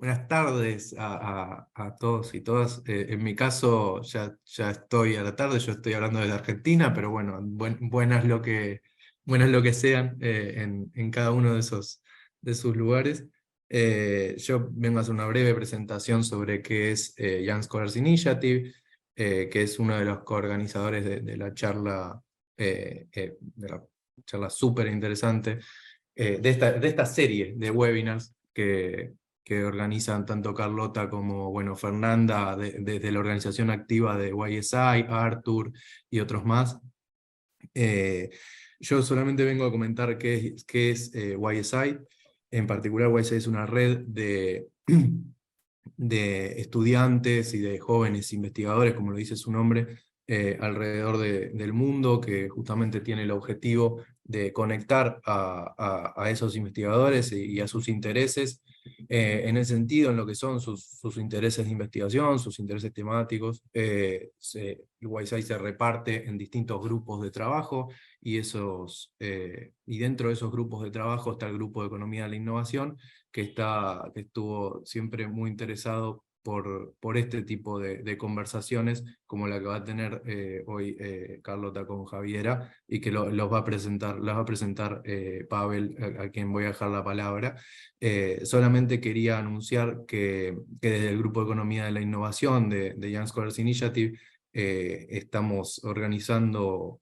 Buenas tardes a todos y todas. En mi caso ya estoy a la tarde, yo estoy hablando desde Argentina, pero bueno, buenas lo que sean en cada uno de sus lugares. Yo vengo a hacer una breve presentación sobre qué es Young Scholars Initiative, que es uno de los coorganizadores de la charla, de la charla súper interesante, de esta serie de webinars que organizan tanto Carlota como bueno, Fernanda desde la organización activa de YSI, Arthur y otros más. Yo solamente vengo a comentar qué es YSI. En particular, YSI es una red de estudiantes y de jóvenes investigadores, como lo dice su nombre, alrededor del mundo, que justamente tiene el objetivo de conectar a esos investigadores y a sus intereses, en el sentido, en lo que son sus intereses de investigación, sus intereses temáticos. El YSI se reparte en distintos grupos de trabajo, y dentro de esos grupos de trabajo está el grupo de Economía de la Innovación, que estuvo siempre muy interesado por este tipo de conversaciones, como la que va a tener hoy Carlota con Javiera, y que las va a presentar Pavel, a quien voy a dejar la palabra. Solamente quería anunciar que desde el Grupo de Economía de la Innovación de Young Scholars Initiative estamos organizando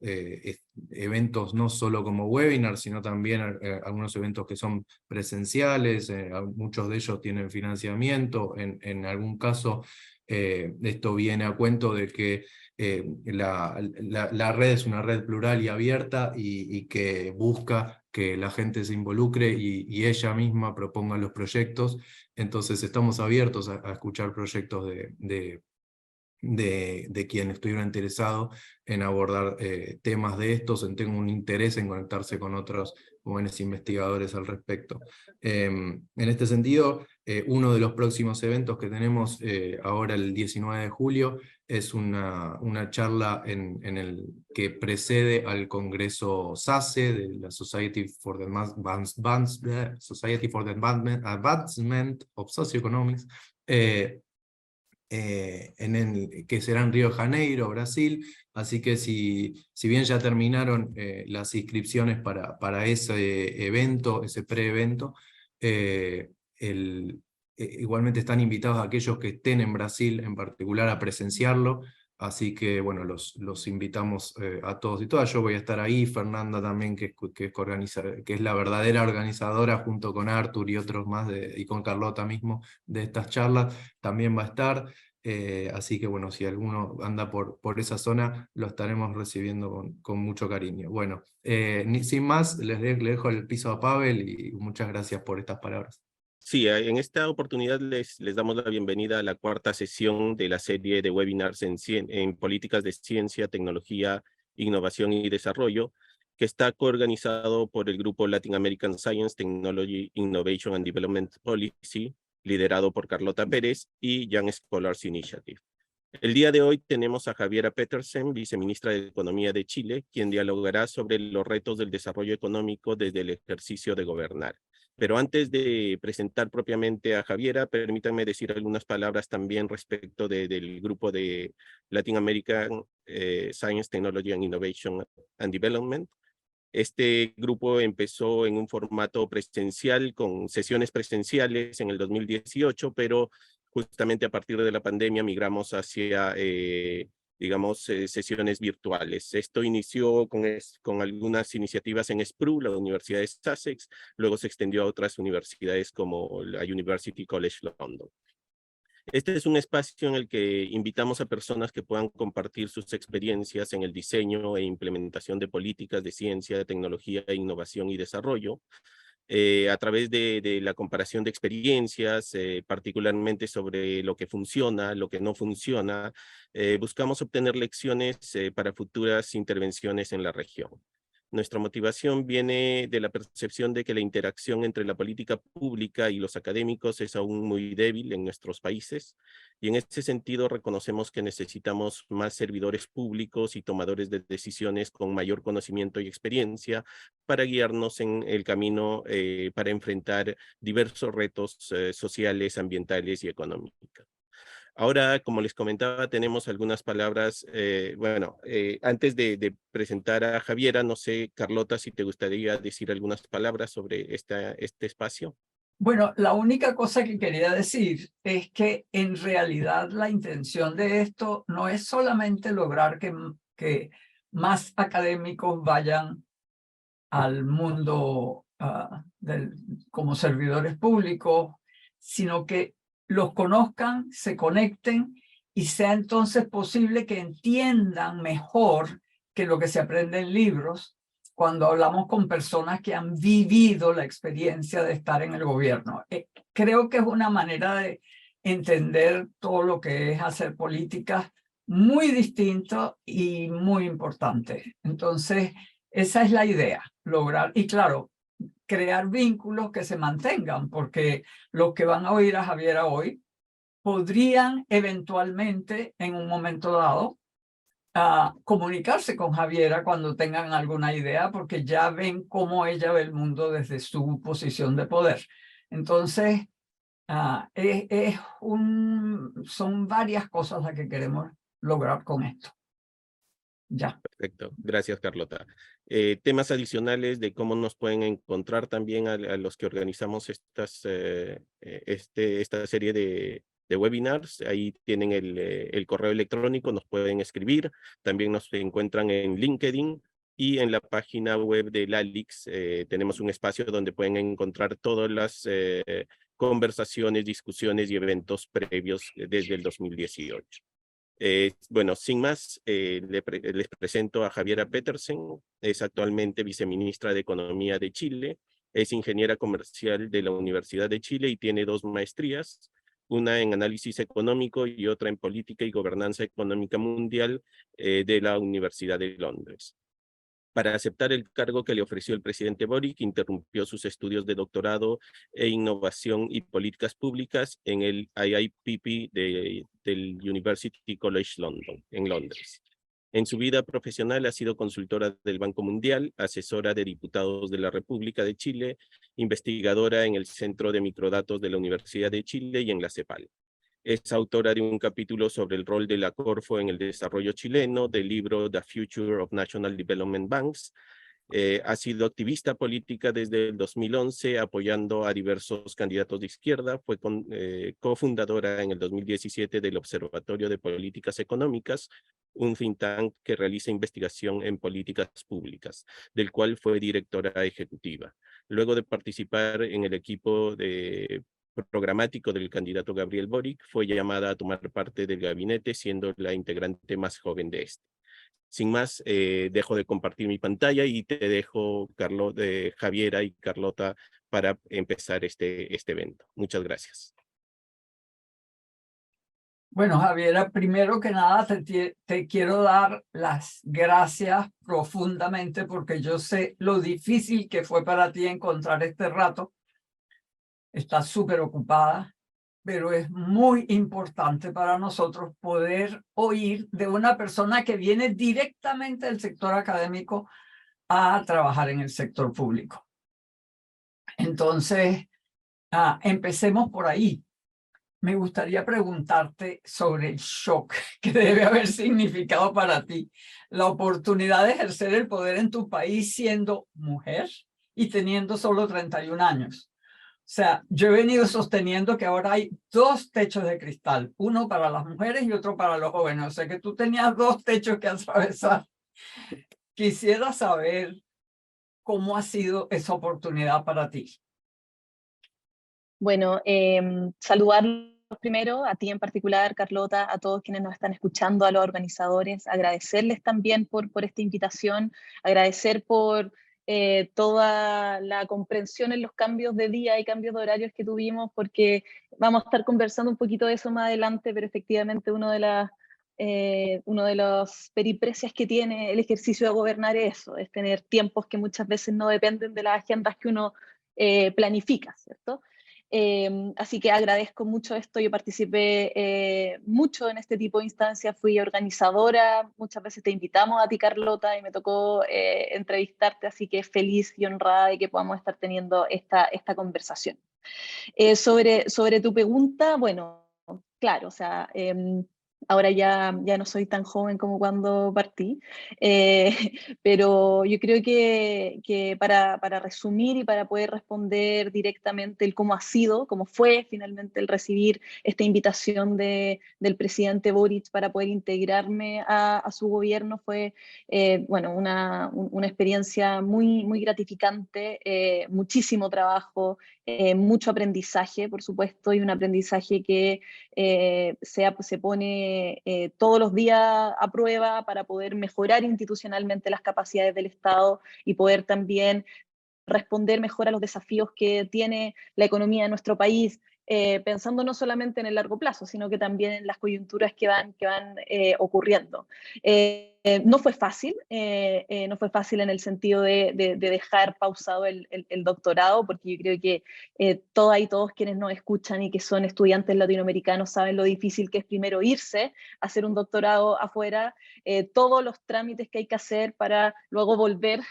eventos no solo como webinars, sino también algunos eventos que son presenciales. Muchos de ellos tienen financiamiento. En algún caso, esto viene a cuento de que la red es una red plural y abierta, y que busca que la gente se involucre y ella misma proponga los proyectos. Entonces estamos abiertos a escuchar proyectos de quien estuviera interesado en abordar temas de estos, tengo un interés en conectarse con otros jóvenes investigadores al respecto. En este sentido, uno de los próximos eventos que tenemos ahora el 19 de julio es una charla en el que precede al Congreso SACE, de la Society for the Advancement of Socioeconomics, que será en Río de Janeiro, Brasil. Así que si bien ya terminaron las inscripciones para ese evento, ese pre-evento, eh, igualmente están invitados aquellos que estén en Brasil en particular a presenciarlo. Así que bueno, los invitamos a todos y todas. Yo voy a estar ahí, Fernanda también, que es la verdadera organizadora, junto con Arthur y otros más, y con Carlota mismo, de estas charlas, también va a estar. Así que bueno, si alguno anda por esa zona, lo estaremos recibiendo con mucho cariño. Bueno, sin más, le dejo el piso a Pavel, y muchas gracias por estas palabras. Sí, en esta oportunidad les damos la bienvenida a la cuarta sesión de la serie de webinars en políticas de ciencia, tecnología, innovación y desarrollo, que está coorganizado por el grupo Latin American Science, Technology, Innovation and Development Policy, liderado por Carlota Pérez, y Young Scholars Initiative. El día de hoy tenemos a Javiera Petersen, viceministra de Economía de Chile, quien dialogará sobre los retos del desarrollo económico desde el ejercicio de gobernar. Pero antes de presentar propiamente a Javiera, permítanme decir algunas palabras también respecto del grupo de Latin American Science, Technology and Innovation and Development. Este grupo empezó en un formato presencial, con sesiones presenciales en el 2018, pero justamente a partir de la pandemia migramos hacia, sesiones virtuales. Esto inició con algunas iniciativas en SPRU, la Universidad de Sussex, luego se extendió a otras universidades como la University College London. Este es un espacio en el que invitamos a personas que puedan compartir sus experiencias en el diseño e implementación de políticas de ciencia, tecnología, innovación y desarrollo, a través de la comparación de experiencias, particularmente sobre lo que funciona, lo que no funciona. Buscamos obtener lecciones para futuras intervenciones en la región. Nuestra motivación viene de la percepción de que la interacción entre la política pública y los académicos es aún muy débil en nuestros países, y en este sentido reconocemos que necesitamos más servidores públicos y tomadores de decisiones con mayor conocimiento y experiencia para guiarnos en el camino para enfrentar diversos retos sociales, ambientales y económicos. Ahora, como les comentaba, tenemos algunas palabras. Antes de presentar a Javiera, no sé, Carlota, si te gustaría decir algunas palabras sobre este espacio. Bueno, la única cosa que quería decir es que en realidad la intención de esto no es solamente lograr que más académicos vayan al mundo como servidores públicos, sino que los conozcan, se conecten y sea entonces posible que entiendan mejor que lo que se aprende en libros cuando hablamos con personas que han vivido la experiencia de estar en el gobierno. Creo que es una manera de entender todo lo que es hacer política muy distinto y muy importante. Entonces, esa es la idea, lograr, y claro, crear vínculos que se mantengan, porque los que van a oír a Javiera hoy podrían eventualmente, en un momento dado, comunicarse con Javiera cuando tengan alguna idea, porque ya ven cómo ella ve el mundo desde su posición de poder. Entonces, son varias cosas las que queremos lograr con esto. Ya. Perfecto, gracias Carlota. Temas adicionales de cómo nos pueden encontrar también a los que organizamos esta serie de webinars. Ahí tienen el correo electrónico, nos pueden escribir. También nos encuentran en LinkedIn y en la página web de LALIX tenemos un espacio donde pueden encontrar todas las conversaciones, discusiones y eventos previos desde el 2018. Bueno, sin más, les presento a Javiera Petersen. Es actualmente viceministra de Economía de Chile, es ingeniera comercial de la Universidad de Chile y tiene 2 maestrías, una en análisis económico y otra en política y gobernanza económica mundial de la Universidad de Londres. Para aceptar el cargo que le ofreció el presidente Boric, interrumpió sus estudios de doctorado e innovación y políticas públicas en el IIPP del University College London, en Londres. En su vida profesional ha sido consultora del Banco Mundial, asesora de diputados de la República de Chile, investigadora en el Centro de Microdatos de la Universidad de Chile y en la CEPAL. Es autora de un capítulo sobre el rol de la Corfo en el desarrollo chileno, del libro The Future of National Development Banks. Ha sido activista política desde el 2011, apoyando a diversos candidatos de izquierda. Fue cofundadora en el 2017 del Observatorio de Políticas Económicas, un think tank que realiza investigación en políticas públicas, del cual fue directora ejecutiva. Luego de participar en el equipo programático del candidato Gabriel Boric, fue llamada a tomar parte del gabinete, siendo la integrante más joven de este. Sin más, dejo de compartir mi pantalla y te dejo, Javiera y Carlota, para empezar este evento. Muchas gracias. Bueno, Javiera, primero que nada te quiero dar las gracias profundamente porque yo sé lo difícil que fue para ti encontrar este rato. Estás súper ocupada, pero es muy importante para nosotros poder oír de una persona que viene directamente del sector académico a trabajar en el sector público. Entonces, empecemos por ahí. Me gustaría preguntarte sobre el shock que debe haber significado para ti la oportunidad de ejercer el poder en tu país siendo mujer y teniendo solo 31 años. O sea, yo he venido sosteniendo que ahora hay 2 techos de cristal, uno para las mujeres y otro para los jóvenes. O sea, que tú tenías 2 techos que atravesar. Quisiera saber cómo ha sido esa oportunidad para ti. Bueno, saludarlos primero, a ti en particular, Carlota, a todos quienes nos están escuchando, a los organizadores, agradecerles también por esta invitación, agradecer por toda la comprensión en los cambios de día y cambios de horarios que tuvimos, porque vamos a estar conversando un poquito de eso más adelante, pero efectivamente una Una de las peripresias que tiene el ejercicio de gobernar es eso, es tener tiempos que muchas veces no dependen de las agendas que uno planifica, ¿cierto? Así que agradezco mucho esto, yo participé mucho en este tipo de instancias, fui organizadora, muchas veces te invitamos a ti, Carlota, y me tocó entrevistarte, así que feliz y honrada de que podamos estar teniendo esta conversación. Sobre tu pregunta, bueno, claro, o sea, ahora ya no soy tan joven como cuando partí, pero yo creo que para resumir y para poder responder directamente el cómo ha sido, cómo fue finalmente el recibir esta invitación del presidente Boric para poder integrarme a su gobierno, fue bueno, una experiencia muy, muy gratificante, muchísimo trabajo, mucho aprendizaje, por supuesto, y un aprendizaje que se pone todos los días a prueba para poder mejorar institucionalmente las capacidades del Estado y poder también responder mejor a los desafíos que tiene la economía de nuestro país, pensando no solamente en el largo plazo, sino que también en las coyunturas que van ocurriendo. No fue fácil, no fue fácil en el sentido de dejar pausado el doctorado, porque yo creo que todas y todos quienes nos escuchan y que son estudiantes latinoamericanos saben lo difícil que es primero irse a hacer un doctorado afuera, todos los trámites que hay que hacer para luego volver,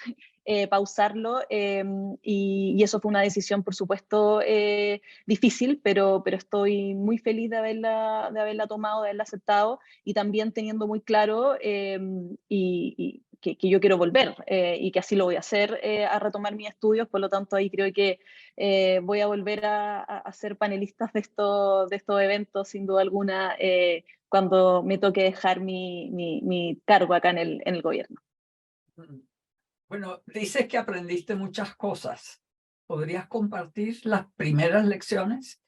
pausarlo, y eso fue una decisión, por supuesto, difícil, pero estoy muy feliz de haberla tomado, de haberla aceptado, y también teniendo muy claro que yo quiero volver, y que así lo voy a hacer, a retomar mis estudios. Por lo tanto, ahí creo que voy a volver a ser panelista de estos eventos, sin duda alguna, cuando me toque dejar mi cargo acá en el gobierno. Bueno, dices que aprendiste muchas cosas. ¿Podrías compartir las primeras lecciones?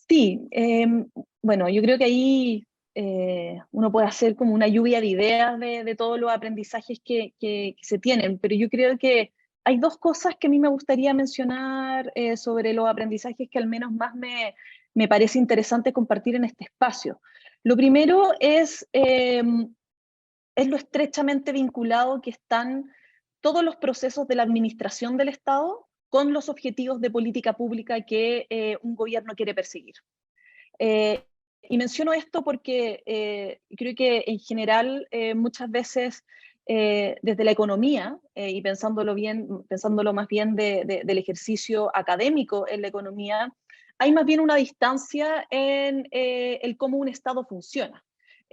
Sí, bueno, yo creo que ahí uno puede hacer como una lluvia de ideas de todos los aprendizajes que se tienen, pero yo creo que hay dos cosas que a mí me gustaría mencionar sobre los aprendizajes que al menos más me parece interesante compartir en este espacio. Lo primero es lo estrechamente vinculado que están todos los procesos de la administración del Estado con los objetivos de política pública que un gobierno quiere perseguir. Y menciono esto porque creo que en general muchas veces desde la economía, y pensándolo más bien del ejercicio académico en la economía, hay más bien una distancia en el cómo un Estado funciona.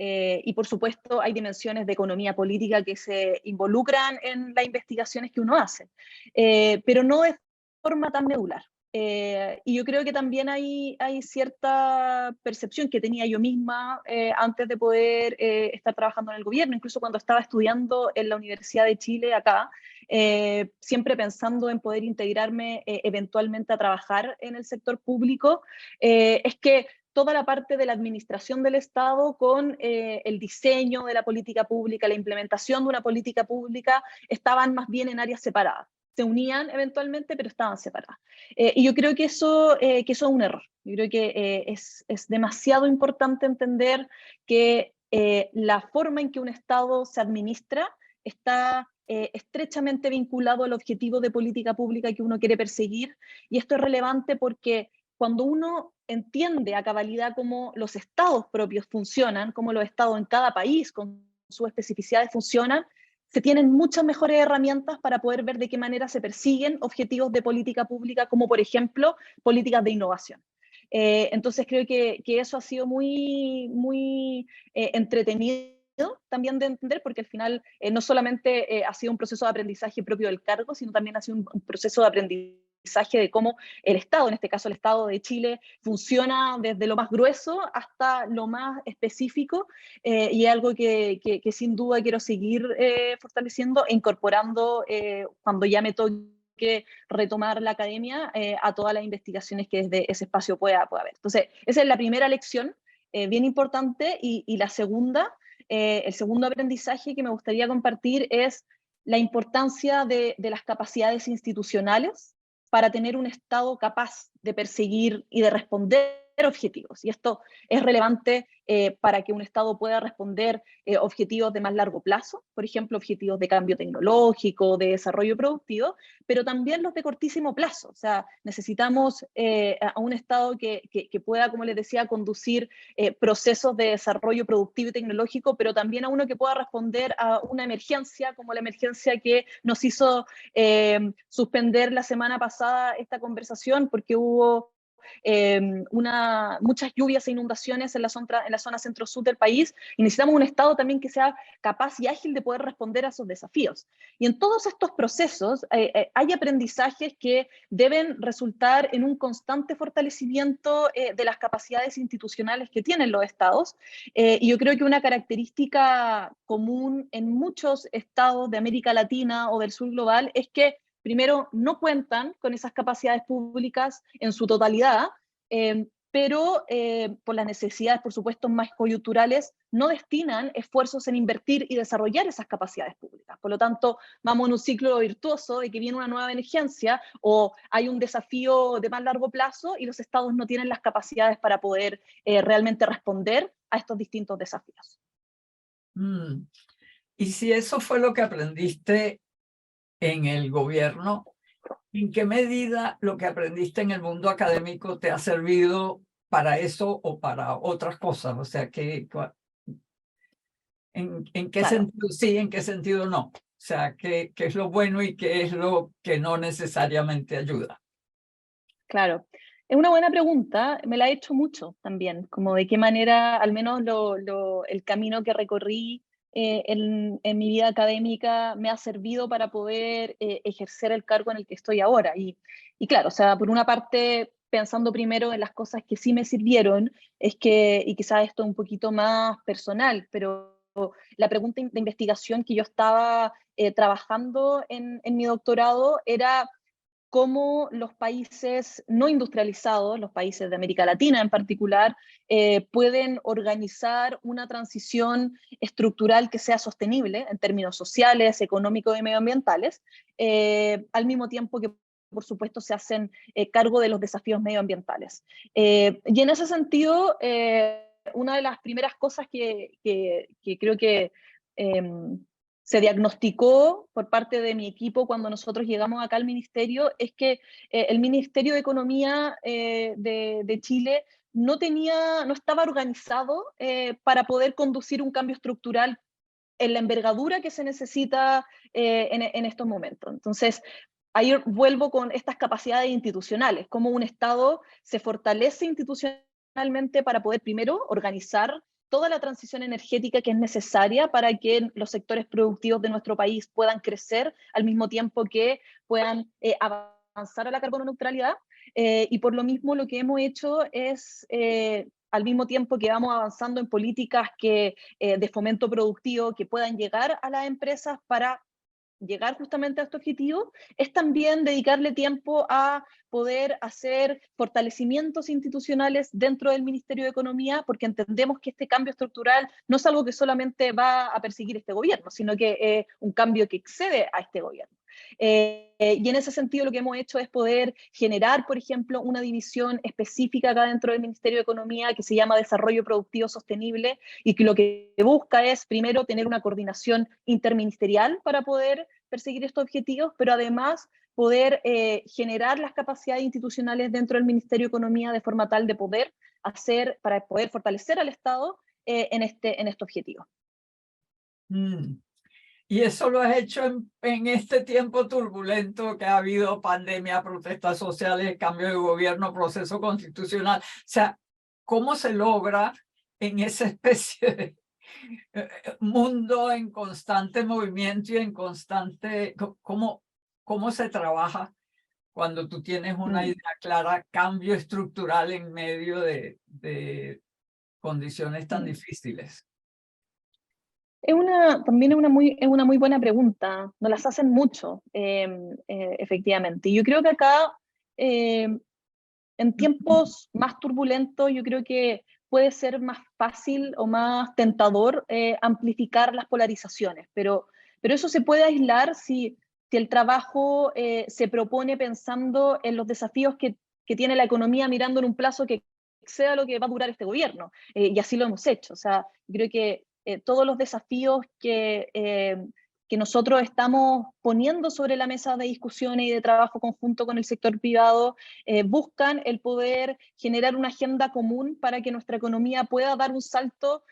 Y por supuesto hay dimensiones de economía política que se involucran en las investigaciones que uno hace, pero no de forma tan medular. Y yo creo que también hay cierta percepción que tenía yo misma antes de poder estar trabajando en el gobierno, incluso cuando estaba estudiando en la Universidad de Chile acá, siempre pensando en poder integrarme eventualmente a trabajar en el sector público, es que toda la parte de la administración del Estado con el diseño de la política pública, la implementación de una política pública, estaban más bien en áreas separadas. Se unían eventualmente, pero estaban separadas. Y yo creo que eso es un error. Yo creo que es demasiado importante entender que la forma en que un Estado se administra está estrechamente vinculado al objetivo de política pública que uno quiere perseguir, y esto es relevante porque cuando uno entiende a cabalidad cómo los estados propios funcionan, cómo los estados en cada país con sus especificidades funcionan, se tienen muchas mejores herramientas para poder ver de qué manera se persiguen objetivos de política pública, como por ejemplo políticas de innovación. Entonces creo que eso ha sido muy, muy entretenido también de entender, porque al final no solamente ha sido un proceso de aprendizaje propio del cargo, sino también ha sido un proceso de aprendizaje de cómo el Estado, en este caso el Estado de Chile, funciona desde lo más grueso hasta lo más específico, y es algo que sin duda quiero seguir fortaleciendo e incorporando cuando ya me toque retomar la academia a todas las investigaciones que desde ese espacio pueda haber. Entonces, esa es la primera lección, bien importante, y la segunda, el segundo aprendizaje que me gustaría compartir es la importancia de las capacidades institucionales para tener un Estado capaz de perseguir y de responder objetivos. Y esto es relevante para que un Estado pueda responder objetivos de más largo plazo, por ejemplo, objetivos de cambio tecnológico, de desarrollo productivo, pero también los de cortísimo plazo. O sea, necesitamos a un Estado que pueda, como les decía, conducir procesos de desarrollo productivo y tecnológico, pero también a uno que pueda responder a una emergencia, como la emergencia que nos hizo suspender la semana pasada esta conversación, porque hubo muchas lluvias e inundaciones en la zona centro-sur del país, y necesitamos un Estado también que sea capaz y ágil de poder responder a esos desafíos. Y en todos estos procesos hay aprendizajes que deben resultar en un constante fortalecimiento de las capacidades institucionales que tienen los Estados, y yo creo que una característica común en muchos estados de América Latina o del sur global es que primero, no cuentan con esas capacidades públicas en su totalidad, pero por las necesidades, por supuesto, más coyunturales, no destinan esfuerzos en invertir y desarrollar esas capacidades públicas. Por lo tanto, vamos en un ciclo virtuoso de que viene una nueva emergencia o hay un desafío de más largo plazo y los estados no tienen las capacidades para poder realmente responder a estos distintos desafíos. Y si eso fue lo que aprendiste en el gobierno, ¿en qué medida lo que aprendiste en el mundo académico te ha servido para eso o para otras cosas? O sea, ¿en qué Claro. sentido sí, en qué sentido no? O sea, ¿qué es lo bueno y qué es lo que no necesariamente ayuda? Claro. Es una buena pregunta, me la he hecho mucho también, como de qué manera, al menos el camino que recorrí en mi vida académica me ha servido para poder ejercer el cargo en el que estoy ahora. Y claro, o sea, por una parte, pensando primero en las cosas que sí me sirvieron, es que, y quizás esto es un poquito más personal, pero la pregunta de investigación que yo estaba trabajando en mi doctorado era cómo los países no industrializados, los países de América Latina en particular, pueden organizar una transición estructural que sea sostenible en términos sociales, económicos y medioambientales, al mismo tiempo que por supuesto se hacen cargo de los desafíos medioambientales. Y en ese sentido, una de las primeras cosas que creo que se diagnosticó por parte de mi equipo cuando nosotros llegamos acá al ministerio es que el Ministerio de Economía de Chile no estaba organizado para poder conducir un cambio estructural en la envergadura que se necesita en estos momentos. Entonces, ahí vuelvo con estas capacidades institucionales, cómo un Estado se fortalece institucionalmente para poder primero organizar toda la transición energética que es necesaria para que los sectores productivos de nuestro país puedan crecer al mismo tiempo que puedan avanzar a la carbono neutralidad. Y por lo mismo lo que hemos hecho es, al mismo tiempo que vamos avanzando en políticas de fomento productivo que puedan llegar a las empresas para llegar justamente a este objetivo, es también dedicarle tiempo a poder hacer fortalecimientos institucionales dentro del Ministerio de Economía, porque entendemos que este cambio estructural no es algo que solamente va a perseguir este gobierno, sino que es un cambio que excede a este gobierno. Y en ese sentido lo que hemos hecho es poder generar, por ejemplo, una división específica acá dentro del Ministerio de Economía que se llama Desarrollo Productivo Sostenible y que lo que busca es, primero, tener una coordinación interministerial para poder perseguir estos objetivos, pero además poder generar las capacidades institucionales dentro del Ministerio de Economía de forma tal de poder para poder fortalecer al Estado en este objetivo. Y eso lo has hecho en este tiempo turbulento que ha habido: pandemia, protestas sociales, cambio de gobierno, proceso constitucional. O sea, ¿cómo se logra en esa especie de mundo en constante movimiento y en constante... ¿Cómo se trabaja cuando tú tienes una idea clara, cambio estructural en medio de condiciones tan difíciles? También es una muy buena pregunta, nos las hacen mucho, efectivamente. Y yo creo que acá, en tiempos más turbulentos, yo creo que puede ser más fácil o más tentador amplificar las polarizaciones, pero eso se puede aislar si el trabajo se propone pensando en los desafíos que tiene la economía mirando en un plazo que exceda lo que va a durar este gobierno, y así lo hemos hecho. O sea, creo que todos los desafíos que nosotros estamos poniendo sobre la mesa de discusiones y de trabajo conjunto con el sector privado buscan el poder generar una agenda común para que nuestra economía pueda dar un salto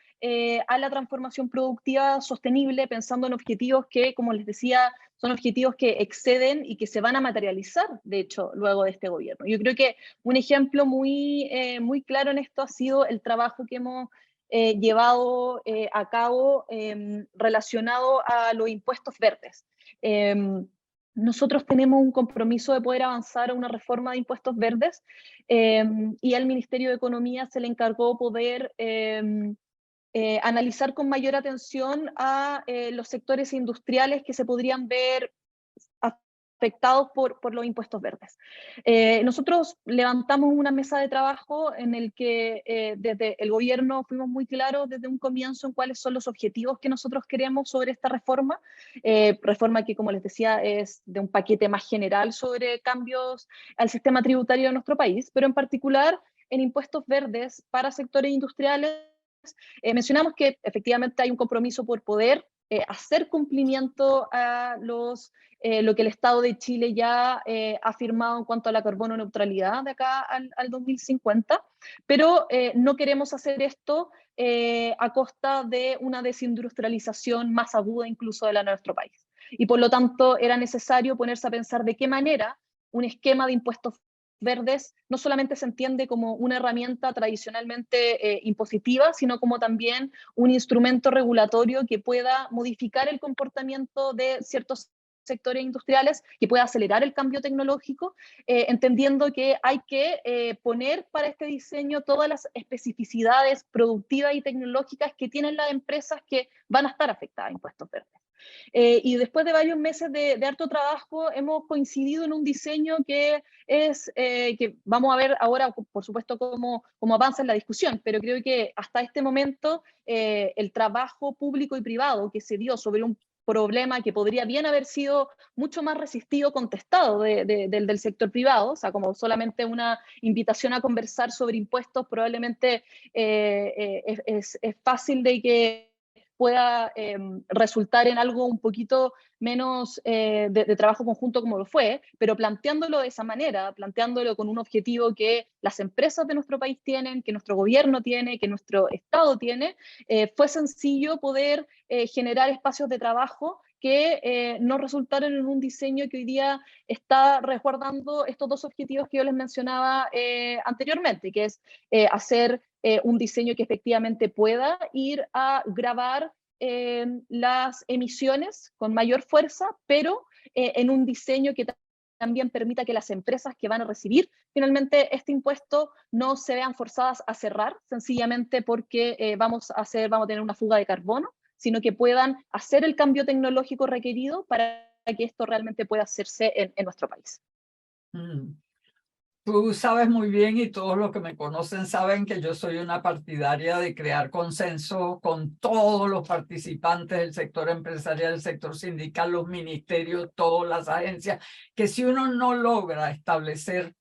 a la transformación productiva sostenible, pensando en objetivos que, como les decía, son objetivos que exceden y que se van a materializar, de hecho, luego de este gobierno. Yo creo que un ejemplo muy claro en esto ha sido el trabajo que hemos llevado a cabo relacionado a los impuestos verdes. Nosotros tenemos un compromiso de poder avanzar a una reforma de impuestos verdes y al Ministerio de Economía se le encargó poder analizar con mayor atención a los sectores industriales que se podrían ver afectados por los impuestos verdes. Nosotros levantamos una mesa de trabajo en el que desde el gobierno fuimos muy claros desde un comienzo en cuáles son los objetivos que nosotros queremos sobre esta reforma, reforma que, como les decía, es de un paquete más general sobre cambios al sistema tributario de nuestro país, pero en particular en impuestos verdes para sectores industriales. Mencionamos que efectivamente hay un compromiso por poder hacer cumplimiento a lo que el Estado de Chile ya ha firmado en cuanto a la carbono neutralidad de acá al 2050, pero no queremos hacer esto a costa de una desindustrialización más aguda incluso de nuestro país. Y por lo tanto era necesario ponerse a pensar de qué manera un esquema de impuestos verdes no solamente se entiende como una herramienta tradicionalmente impositiva, sino como también un instrumento regulatorio que pueda modificar el comportamiento de ciertos sectores industriales, que pueda acelerar el cambio tecnológico, entendiendo que hay que poner para este diseño todas las especificidades productivas y tecnológicas que tienen las empresas que van a estar afectadas a impuestos verdes. Y después de varios meses de harto trabajo hemos coincidido en un diseño que es, que vamos a ver ahora, por supuesto, cómo avanza en la discusión, pero creo que hasta este momento el trabajo público y privado que se dio sobre un problema que podría bien haber sido mucho más resistido, contestado del sector privado, o sea, como solamente una invitación a conversar sobre impuestos, probablemente es fácil de que pueda resultar en algo un poquito menos de trabajo conjunto como lo fue, pero planteándolo de esa manera, planteándolo con un objetivo que las empresas de nuestro país tienen, que nuestro gobierno tiene, que nuestro Estado tiene, fue sencillo poder generar espacios de trabajo que no resultaron en un diseño que hoy día está resguardando estos dos objetivos que yo les mencionaba anteriormente, que es hacer un diseño que efectivamente pueda ir a grabar las emisiones con mayor fuerza, pero en un diseño que también permita que las empresas que van a recibir finalmente este impuesto no se vean forzadas a cerrar sencillamente porque vamos a tener una fuga de carbono, sino que puedan hacer el cambio tecnológico requerido para que esto realmente pueda hacerse en nuestro país. Tú sabes muy bien, y todos los que me conocen saben, que yo soy una partidaria de crear consenso con todos los participantes del sector empresarial, el sector sindical, los ministerios, todas las agencias, que si uno no logra establecer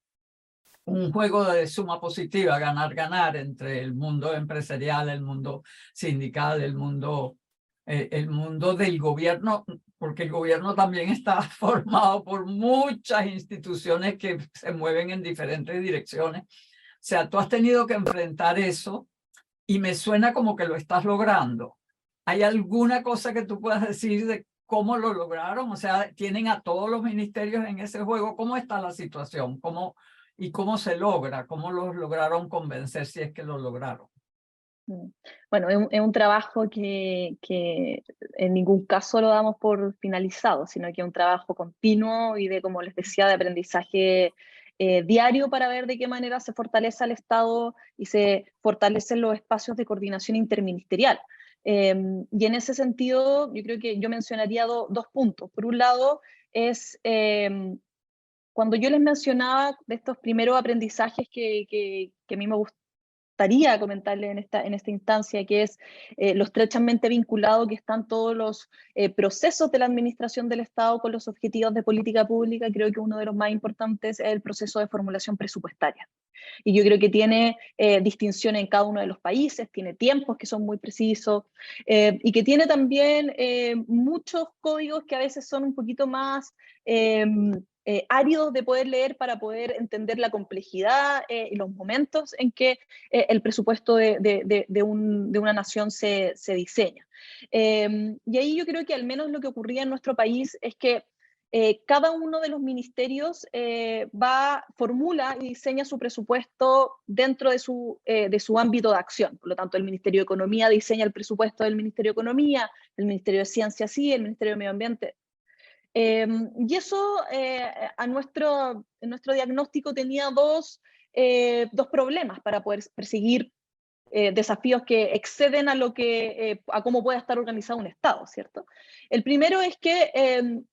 un juego de suma positiva, ganar entre el mundo empresarial, el mundo sindical, el mundo del gobierno, porque el gobierno también está formado por muchas instituciones que se mueven en diferentes direcciones. O sea, tú has tenido que enfrentar eso y me suena como que lo estás logrando. ¿Hay alguna cosa que tú puedas decir de cómo lo lograron? O sea, ¿tienen a todos los ministerios en ese juego? ¿Cómo está la situación? ¿Y cómo se logra? ¿Cómo los lograron convencer, si es que lo lograron? Bueno, es un trabajo que en ningún caso lo damos por finalizado, sino que es un trabajo continuo y de, como les decía, de aprendizaje diario para ver de qué manera se fortalece el Estado y se fortalecen los espacios de coordinación interministerial. Y en ese sentido, yo creo que yo mencionaría dos puntos. Por un lado, es cuando yo les mencionaba de estos primeros aprendizajes que a mí me gustaría comentarles en esta instancia, que es lo estrechamente vinculado que están todos los procesos de la administración del Estado con los objetivos de política pública. Creo que uno de los más importantes es el proceso de formulación presupuestaria. Y yo creo que tiene distinción en cada uno de los países, tiene tiempos que son muy precisos, y que tiene también muchos códigos que a veces son un poquito más áridos de poder leer para poder entender la complejidad y los momentos en que el presupuesto de una nación se diseña. Y ahí yo creo que al menos lo que ocurría en nuestro país es que cada uno de los ministerios formula y diseña su presupuesto dentro de su ámbito de acción. Por lo tanto, el Ministerio de Economía diseña el presupuesto del Ministerio de Economía, el Ministerio de Ciencia sí, el Ministerio de Medio Ambiente. Y eso en nuestro diagnóstico tenía dos problemas para poder perseguir desafíos que exceden a cómo pueda estar organizado un Estado, ¿cierto? El primero es que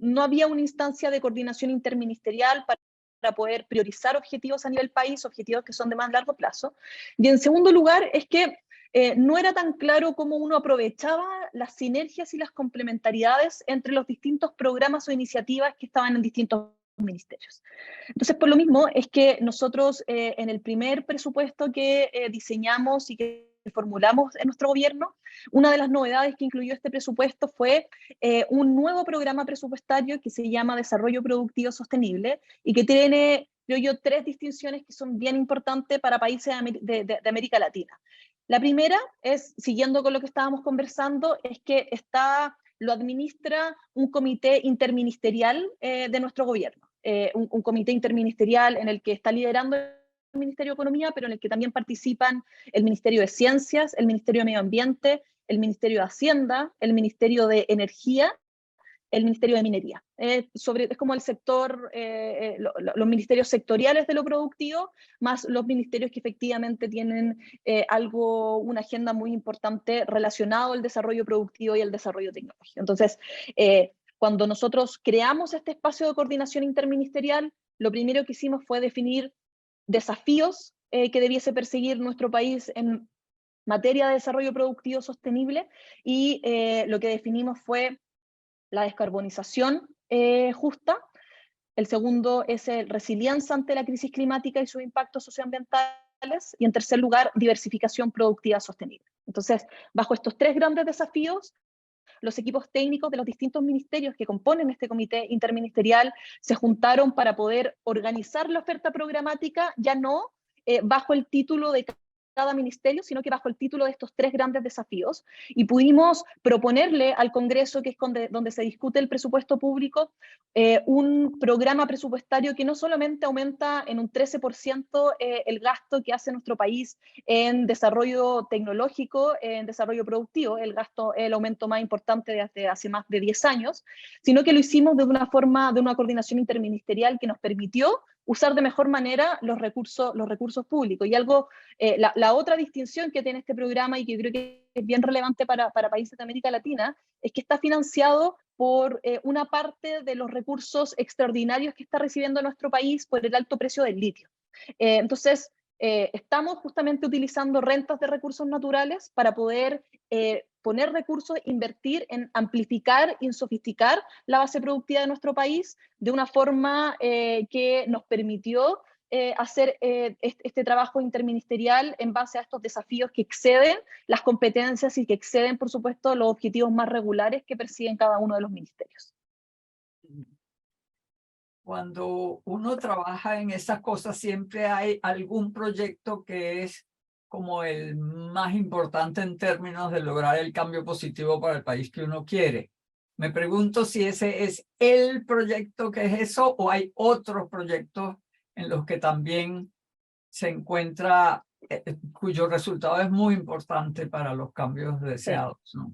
no había una instancia de coordinación interministerial para poder priorizar objetivos a nivel país, objetivos que son de más largo plazo. Y en segundo lugar es que no era tan claro cómo uno aprovechaba las sinergias y las complementariedades entre los distintos programas o iniciativas que estaban en distintos ministerios. Entonces, por lo mismo, es que nosotros en el primer presupuesto que diseñamos y que formulamos en nuestro gobierno, una de las novedades que incluyó este presupuesto fue un nuevo programa presupuestario que se llama Desarrollo Productivo Sostenible y que tiene, creo yo, 3 distinciones que son bien importantes para países de América Latina. La primera es, siguiendo con lo que estábamos conversando, es que lo administra un comité interministerial de nuestro gobierno. Un comité interministerial en el que está liderando el Ministerio de Economía, pero en el que también participan el Ministerio de Ciencias, el Ministerio de Medio Ambiente, el Ministerio de Hacienda, el Ministerio de Energía, el Ministerio de Minería. Es como el sector, los ministerios sectoriales de lo productivo, más los ministerios que efectivamente tienen una agenda muy importante relacionado al desarrollo productivo y al desarrollo tecnológico. Entonces, cuando nosotros creamos este espacio de coordinación interministerial, lo primero que hicimos fue definir desafíos que debiese perseguir nuestro país en materia de desarrollo productivo sostenible, y lo que definimos fue la descarbonización justa. El segundo es resiliencia ante la crisis climática y sus impactos socioambientales. Y en tercer lugar, diversificación productiva sostenible. Entonces, bajo estos 3 grandes desafíos, los equipos técnicos de los distintos ministerios que componen este comité interministerial se juntaron para poder organizar la oferta programática, ya no bajo el título de cada ministerio, sino que bajo el título de estos 3 grandes desafíos, y pudimos proponerle al Congreso, que es donde se discute el presupuesto público, un programa presupuestario que no solamente aumenta en un 13% el gasto que hace nuestro país en desarrollo tecnológico, en desarrollo productivo, el aumento más importante desde hace más de 10 años, sino que lo hicimos de una forma, de una coordinación interministerial que nos permitió usar de mejor manera los recursos públicos. Y la otra distinción que tiene este programa, y que creo que es bien relevante para países de América Latina, es que está financiado por una parte de los recursos extraordinarios que está recibiendo nuestro país por el alto precio del litio. Entonces, estamos justamente utilizando rentas de recursos naturales para poder poner recursos, invertir en amplificar y en sofisticar la base productiva de nuestro país de una forma que nos permitió hacer este trabajo interministerial en base a estos desafíos que exceden las competencias y que exceden, por supuesto, los objetivos más regulares que persiguen cada uno de los ministerios. Cuando uno trabaja en esas cosas, siempre hay algún proyecto que es como el más importante en términos de lograr el cambio positivo para el país que uno quiere. Me pregunto si ese es el proyecto que es eso, o hay otros proyectos en los que también se encuentra, cuyo resultado es muy importante para los cambios deseados, ¿no?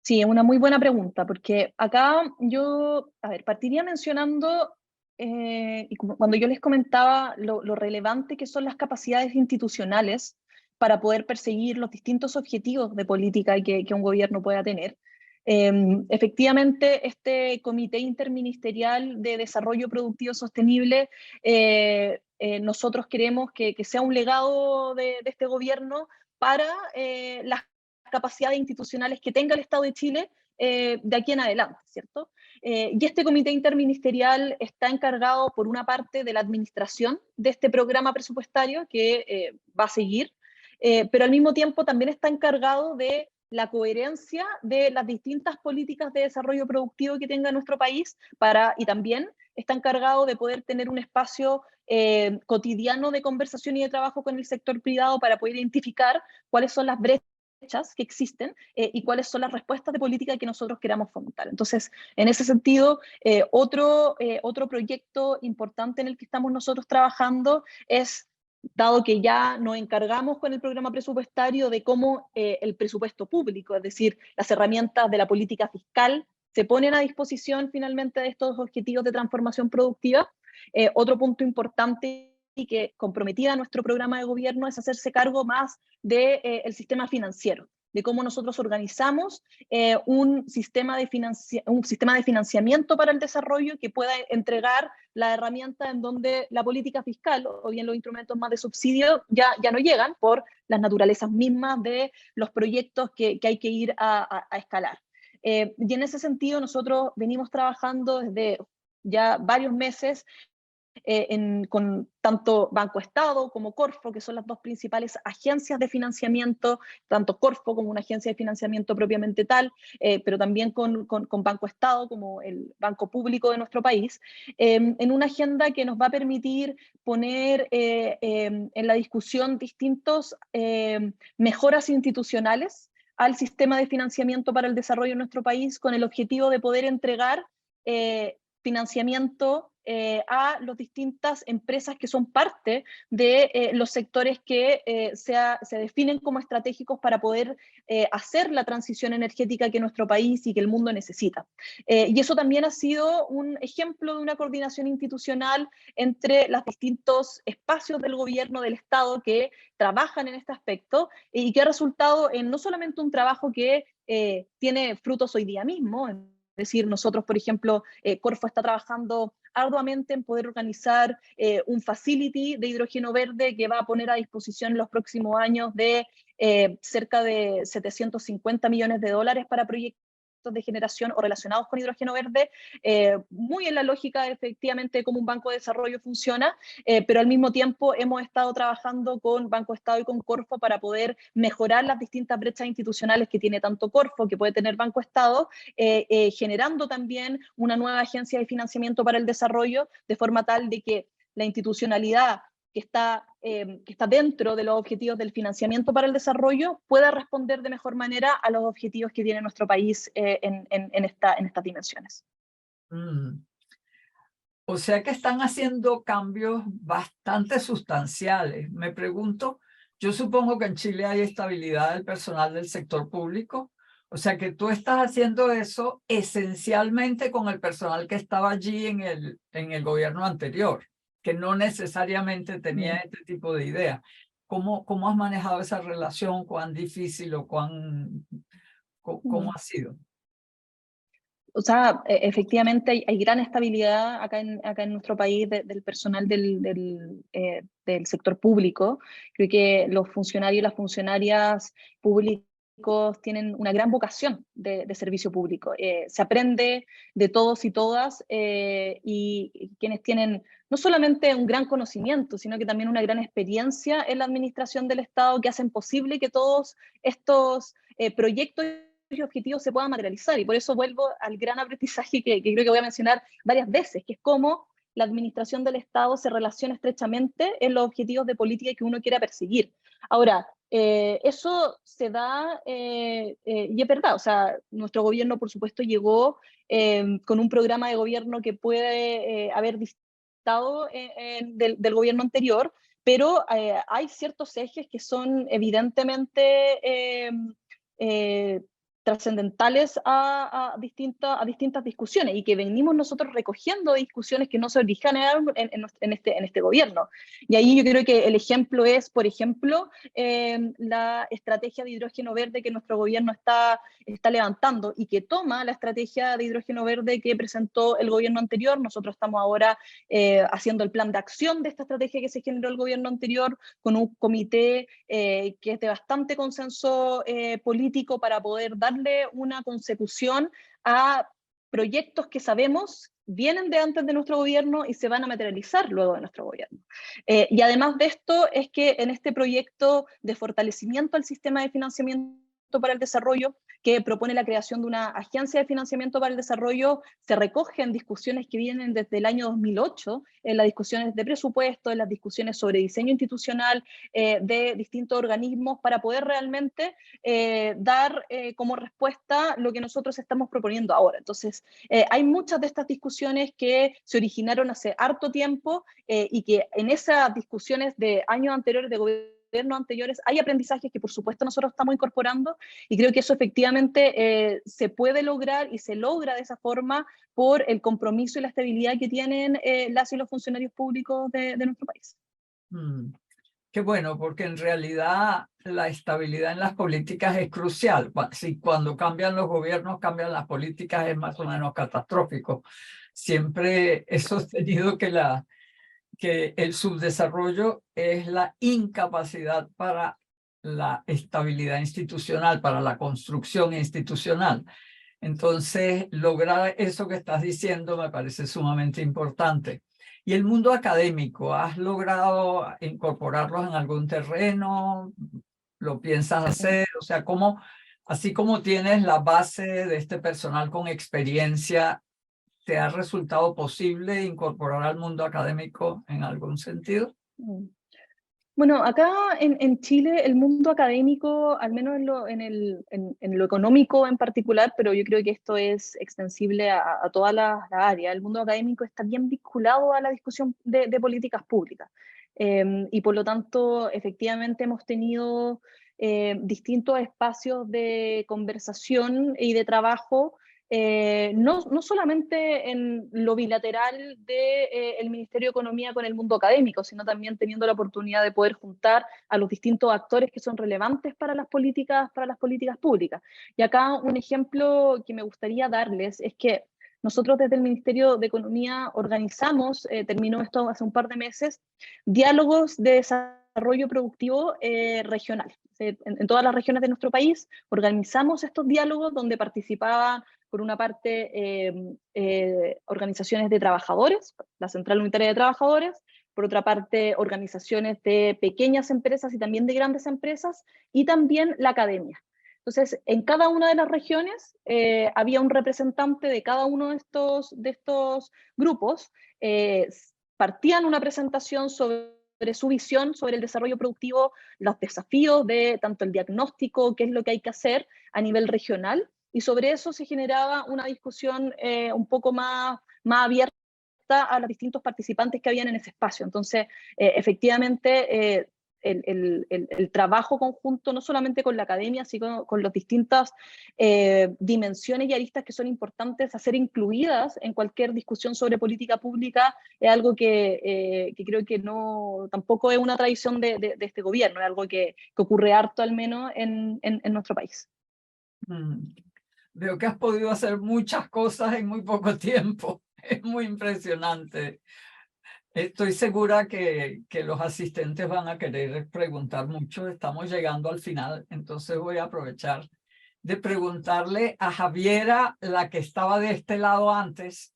Sí, es una muy buena pregunta, porque acá yo, partiría mencionando, y cuando yo les comentaba lo relevante que son las capacidades institucionales para poder perseguir los distintos objetivos de política que un gobierno pueda tener. Efectivamente, este Comité Interministerial de Desarrollo Productivo Sostenible, nosotros queremos que sea un legado de este gobierno para las capacidades institucionales que tenga el Estado de Chile de aquí en adelante, ¿cierto? Y este comité interministerial está encargado, por una parte, de la administración de este programa presupuestario que va a seguir, pero al mismo tiempo también está encargado de la coherencia de las distintas políticas de desarrollo productivo que tenga nuestro país, y también está encargado de poder tener un espacio cotidiano de conversación y de trabajo con el sector privado para poder identificar cuáles son las brechas que existen y cuáles son las respuestas de política que nosotros queramos fomentar. Entonces, en ese sentido, otro proyecto importante en el que estamos nosotros trabajando es, dado que ya nos encargamos con el programa presupuestario de cómo el presupuesto público, es decir, las herramientas de la política fiscal, se ponen a disposición finalmente de estos objetivos de transformación productiva. Otro punto importante y que comprometía nuestro programa de gobierno es hacerse cargo más del sistema financiero, de cómo nosotros organizamos un sistema de financiamiento para el desarrollo que pueda entregar la herramienta en donde la política fiscal o bien los instrumentos más de subsidio ya no llegan por las naturalezas mismas de los proyectos que hay que ir a escalar. Y en ese sentido nosotros venimos trabajando desde ya varios meses con tanto Banco Estado como Corfo, que son las dos principales agencias de financiamiento, tanto Corfo como una agencia de financiamiento propiamente tal, pero también con Banco Estado como el banco público de nuestro país, en una agenda que nos va a permitir poner en la discusión distintos mejoras institucionales al sistema de financiamiento para el desarrollo en nuestro país, con el objetivo de poder entregar financiamiento a las distintas empresas que son parte de los sectores que se definen como estratégicos para poder hacer la transición energética que nuestro país y que el mundo necesita. Y eso también ha sido un ejemplo de una coordinación institucional entre los distintos espacios del gobierno, del Estado, que trabajan en este aspecto y que ha resultado en no solamente un trabajo que tiene frutos hoy día mismo. Es decir, nosotros, por ejemplo, Corfo está trabajando arduamente en poder organizar un facility de hidrógeno verde que va a poner a disposición en los próximos años de cerca de 750 millones de dólares para proyectos de generación o relacionados con hidrógeno verde, muy en la lógica efectivamente de cómo un banco de desarrollo funciona, pero al mismo tiempo hemos estado trabajando con Banco Estado y con Corfo para poder mejorar las distintas brechas institucionales que tiene tanto Corfo, que puede tener Banco Estado, generando también una nueva agencia de financiamiento para el desarrollo, de forma tal de que la institucionalidad que está dentro de los objetivos del financiamiento para el desarrollo pueda responder de mejor manera a los objetivos que tiene nuestro país en estas dimensiones. O sea que están haciendo cambios bastante sustanciales. Me pregunto, yo supongo que en Chile hay estabilidad del personal del sector público. O sea que tú estás haciendo eso esencialmente con el personal que estaba allí en el gobierno anterior, que no necesariamente tenía este tipo de idea. ¿Cómo has manejado esa relación? ¿Cuán difícil o cómo ha sido? O sea, efectivamente hay gran estabilidad acá en nuestro país del personal del sector público. Creo que los funcionarios y las funcionarias públicos tienen una gran vocación de servicio público. Se aprende de todos y todas y quienes tienen no solamente un gran conocimiento, sino que también una gran experiencia en la administración del Estado, que hacen posible que todos estos proyectos y objetivos se puedan materializar. Y por eso vuelvo al gran aprendizaje que creo que voy a mencionar varias veces, que es cómo la administración del Estado se relaciona estrechamente en los objetivos de política que uno quiera perseguir. Ahora, eso se da, y es verdad, o sea, nuestro gobierno, por supuesto, llegó con un programa de gobierno que puede haber distado del gobierno anterior, pero hay ciertos ejes que son evidentemente trascendentales a distintas discusiones y que venimos nosotros recogiendo discusiones que no se originaron en este gobierno. Y ahí yo creo que el ejemplo es, por ejemplo, la estrategia de hidrógeno verde que nuestro gobierno está levantando y que toma la estrategia de hidrógeno verde que presentó el gobierno anterior. Nosotros estamos ahora haciendo el plan de acción de esta estrategia que se generó el gobierno anterior con un comité que es de bastante consenso político para poder darle darle una consecución a proyectos que sabemos vienen de antes de nuestro gobierno y se van a materializar luego de nuestro gobierno. Y además de esto es que en este proyecto de fortalecimiento al sistema de financiamiento para el desarrollo, que propone la creación de una agencia de financiamiento para el desarrollo, se recogen discusiones que vienen desde el año 2008, en las discusiones de presupuesto, en las discusiones sobre diseño institucional de distintos organismos, para poder realmente dar como respuesta lo que nosotros estamos proponiendo ahora. Entonces, hay muchas de estas discusiones que se originaron hace harto tiempo y que en esas discusiones de años anteriores de gobiernos anteriores hay aprendizajes que por supuesto nosotros estamos incorporando, y creo que eso efectivamente se puede lograr y se logra de esa forma por el compromiso y la estabilidad que tienen las y los funcionarios públicos de nuestro país. Qué bueno, porque en realidad la estabilidad en las políticas es crucial. Si cuando cambian los gobiernos, cambian las políticas, es más o menos catastrófico. Siempre he sostenido que el subdesarrollo es la incapacidad para la estabilidad institucional, para la construcción institucional. Entonces, lograr eso que estás diciendo me parece sumamente importante. ¿Y el mundo académico? ¿Has logrado incorporarlos en algún terreno? ¿Lo piensas hacer? O sea, ¿cómo, así como tienes la base de este personal con experiencia, ¿te ha resultado posible incorporar al mundo académico en algún sentido? Bueno, acá en Chile el mundo académico, al menos en lo económico en particular, pero yo creo que esto es extensible a todas las áreas, el mundo académico está bien vinculado a la discusión de políticas públicas. Y por lo tanto, efectivamente hemos tenido distintos espacios de conversación y de trabajo, no solamente en lo bilateral del Ministerio de Economía con el mundo académico, sino también teniendo la oportunidad de poder juntar a los distintos actores que son relevantes para las políticas públicas. Y acá un ejemplo que me gustaría darles es que nosotros desde el Ministerio de Economía organizamos, terminó esto hace un par de meses, diálogos de desarrollo productivo regional. En todas las regiones de nuestro país organizamos estos diálogos donde participaban, por una parte, organizaciones de trabajadores, la Central Unitaria de Trabajadores, por otra parte, organizaciones de pequeñas empresas y también de grandes empresas, y también la academia. Entonces, en cada una de las regiones había un representante de cada uno de estos grupos, partían una presentación sobre su visión sobre el desarrollo productivo, los desafíos de tanto el diagnóstico, qué es lo que hay que hacer a nivel regional, y sobre eso se generaba una discusión un poco más abierta a los distintos participantes que habían en ese espacio. Entonces, efectivamente, el trabajo conjunto, no solamente con la academia, sino con las distintas dimensiones y aristas que son importantes a ser incluidas en cualquier discusión sobre política pública, es algo que creo que tampoco es una tradición de este gobierno, es algo que ocurre harto al menos en nuestro país. Veo que has podido hacer muchas cosas en muy poco tiempo. Es muy impresionante. Estoy segura que los asistentes van a querer preguntar mucho. Estamos llegando al final, entonces voy a aprovechar de preguntarle a Javiera, la que estaba de este lado antes,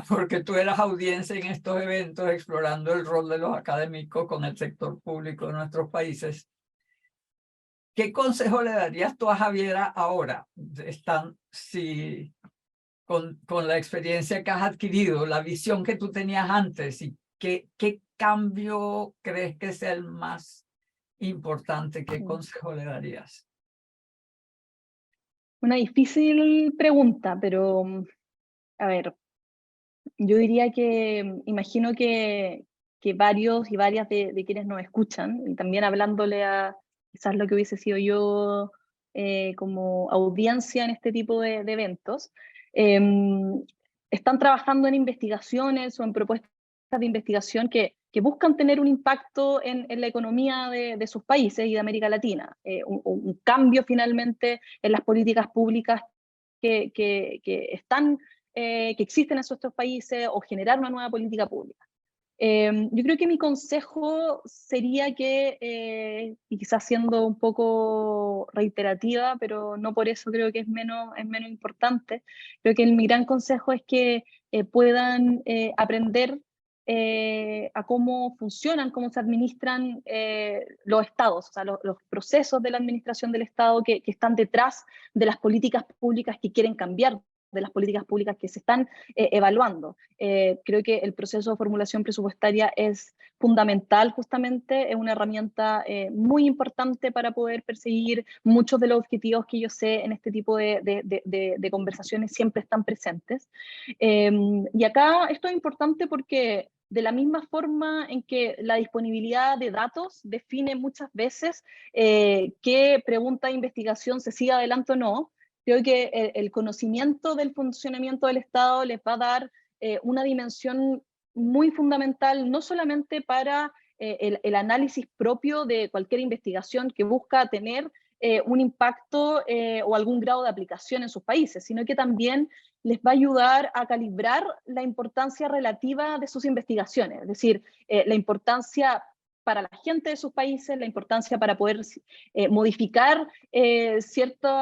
porque tú eras audiencia en estos eventos explorando el rol de los académicos con el sector público de nuestros países. ¿Qué consejo le darías tú a Javiera ahora? Con la experiencia que has adquirido, la visión que tú tenías antes, y qué cambio crees que sea el más importante, ¿qué consejo le darías? Una difícil pregunta, pero a ver, yo diría que imagino que varios y varias de quienes nos escuchan, y también hablándole a quizás lo que hubiese sido yo como audiencia en este tipo de eventos, están trabajando en investigaciones o en propuestas de investigación que buscan tener un impacto en la economía de sus países y de América Latina, un cambio finalmente en las políticas públicas que existen en esos países, o generar una nueva política pública. Yo creo que mi consejo sería que, y quizás siendo un poco reiterativa, pero no por eso creo que es menos importante, creo que mi gran consejo es que puedan aprender a cómo funcionan, cómo se administran los estados, o sea, los procesos de la administración del Estado que están detrás de las políticas públicas que quieren cambiar, de las políticas públicas que se están evaluando. Creo que el proceso de formulación presupuestaria es fundamental, justamente, es una herramienta muy importante para poder perseguir muchos de los objetivos que yo sé en este tipo de conversaciones siempre están presentes. Y acá esto es importante porque de la misma forma en que la disponibilidad de datos define muchas veces qué pregunta de investigación se sigue adelante o no, creo que el conocimiento del funcionamiento del Estado les va a dar una dimensión muy fundamental, no solamente para el análisis propio de cualquier investigación que busca tener un impacto o algún grado de aplicación en sus países, sino que también les va a ayudar a calibrar la importancia relativa de sus investigaciones, es decir, la importancia para la gente de sus países, la importancia para poder modificar ciertos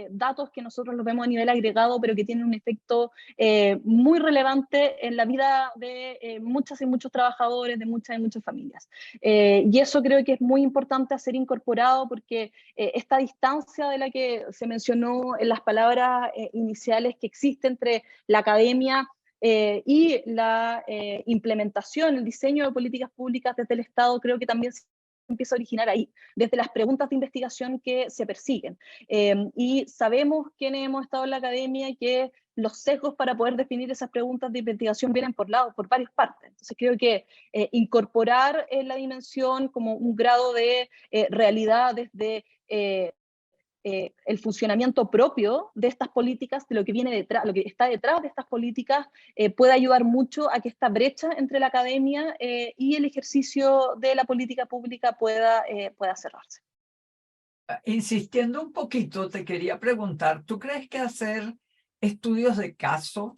datos que nosotros los vemos a nivel agregado, pero que tienen un efecto muy relevante en la vida de muchas y muchos trabajadores, de muchas y muchas familias. Y eso creo que es muy importante a ser incorporado porque esta distancia de la que se mencionó en las palabras iniciales que existe entre la academia y la implementación, el diseño de políticas públicas desde el Estado, creo que también se empieza a originar ahí, desde las preguntas de investigación que se persiguen. Y sabemos quienes hemos estado en la academia que los sesgos para poder definir esas preguntas de investigación vienen por varias partes. Entonces creo que incorporar la dimensión como un grado de realidad desde el funcionamiento propio de estas políticas, de lo que viene detrás, lo que está detrás de estas políticas, puede ayudar mucho a que esta brecha entre la academia y el ejercicio de la política pública pueda cerrarse. Insistiendo un poquito, te quería preguntar, ¿tú crees que hacer estudios de caso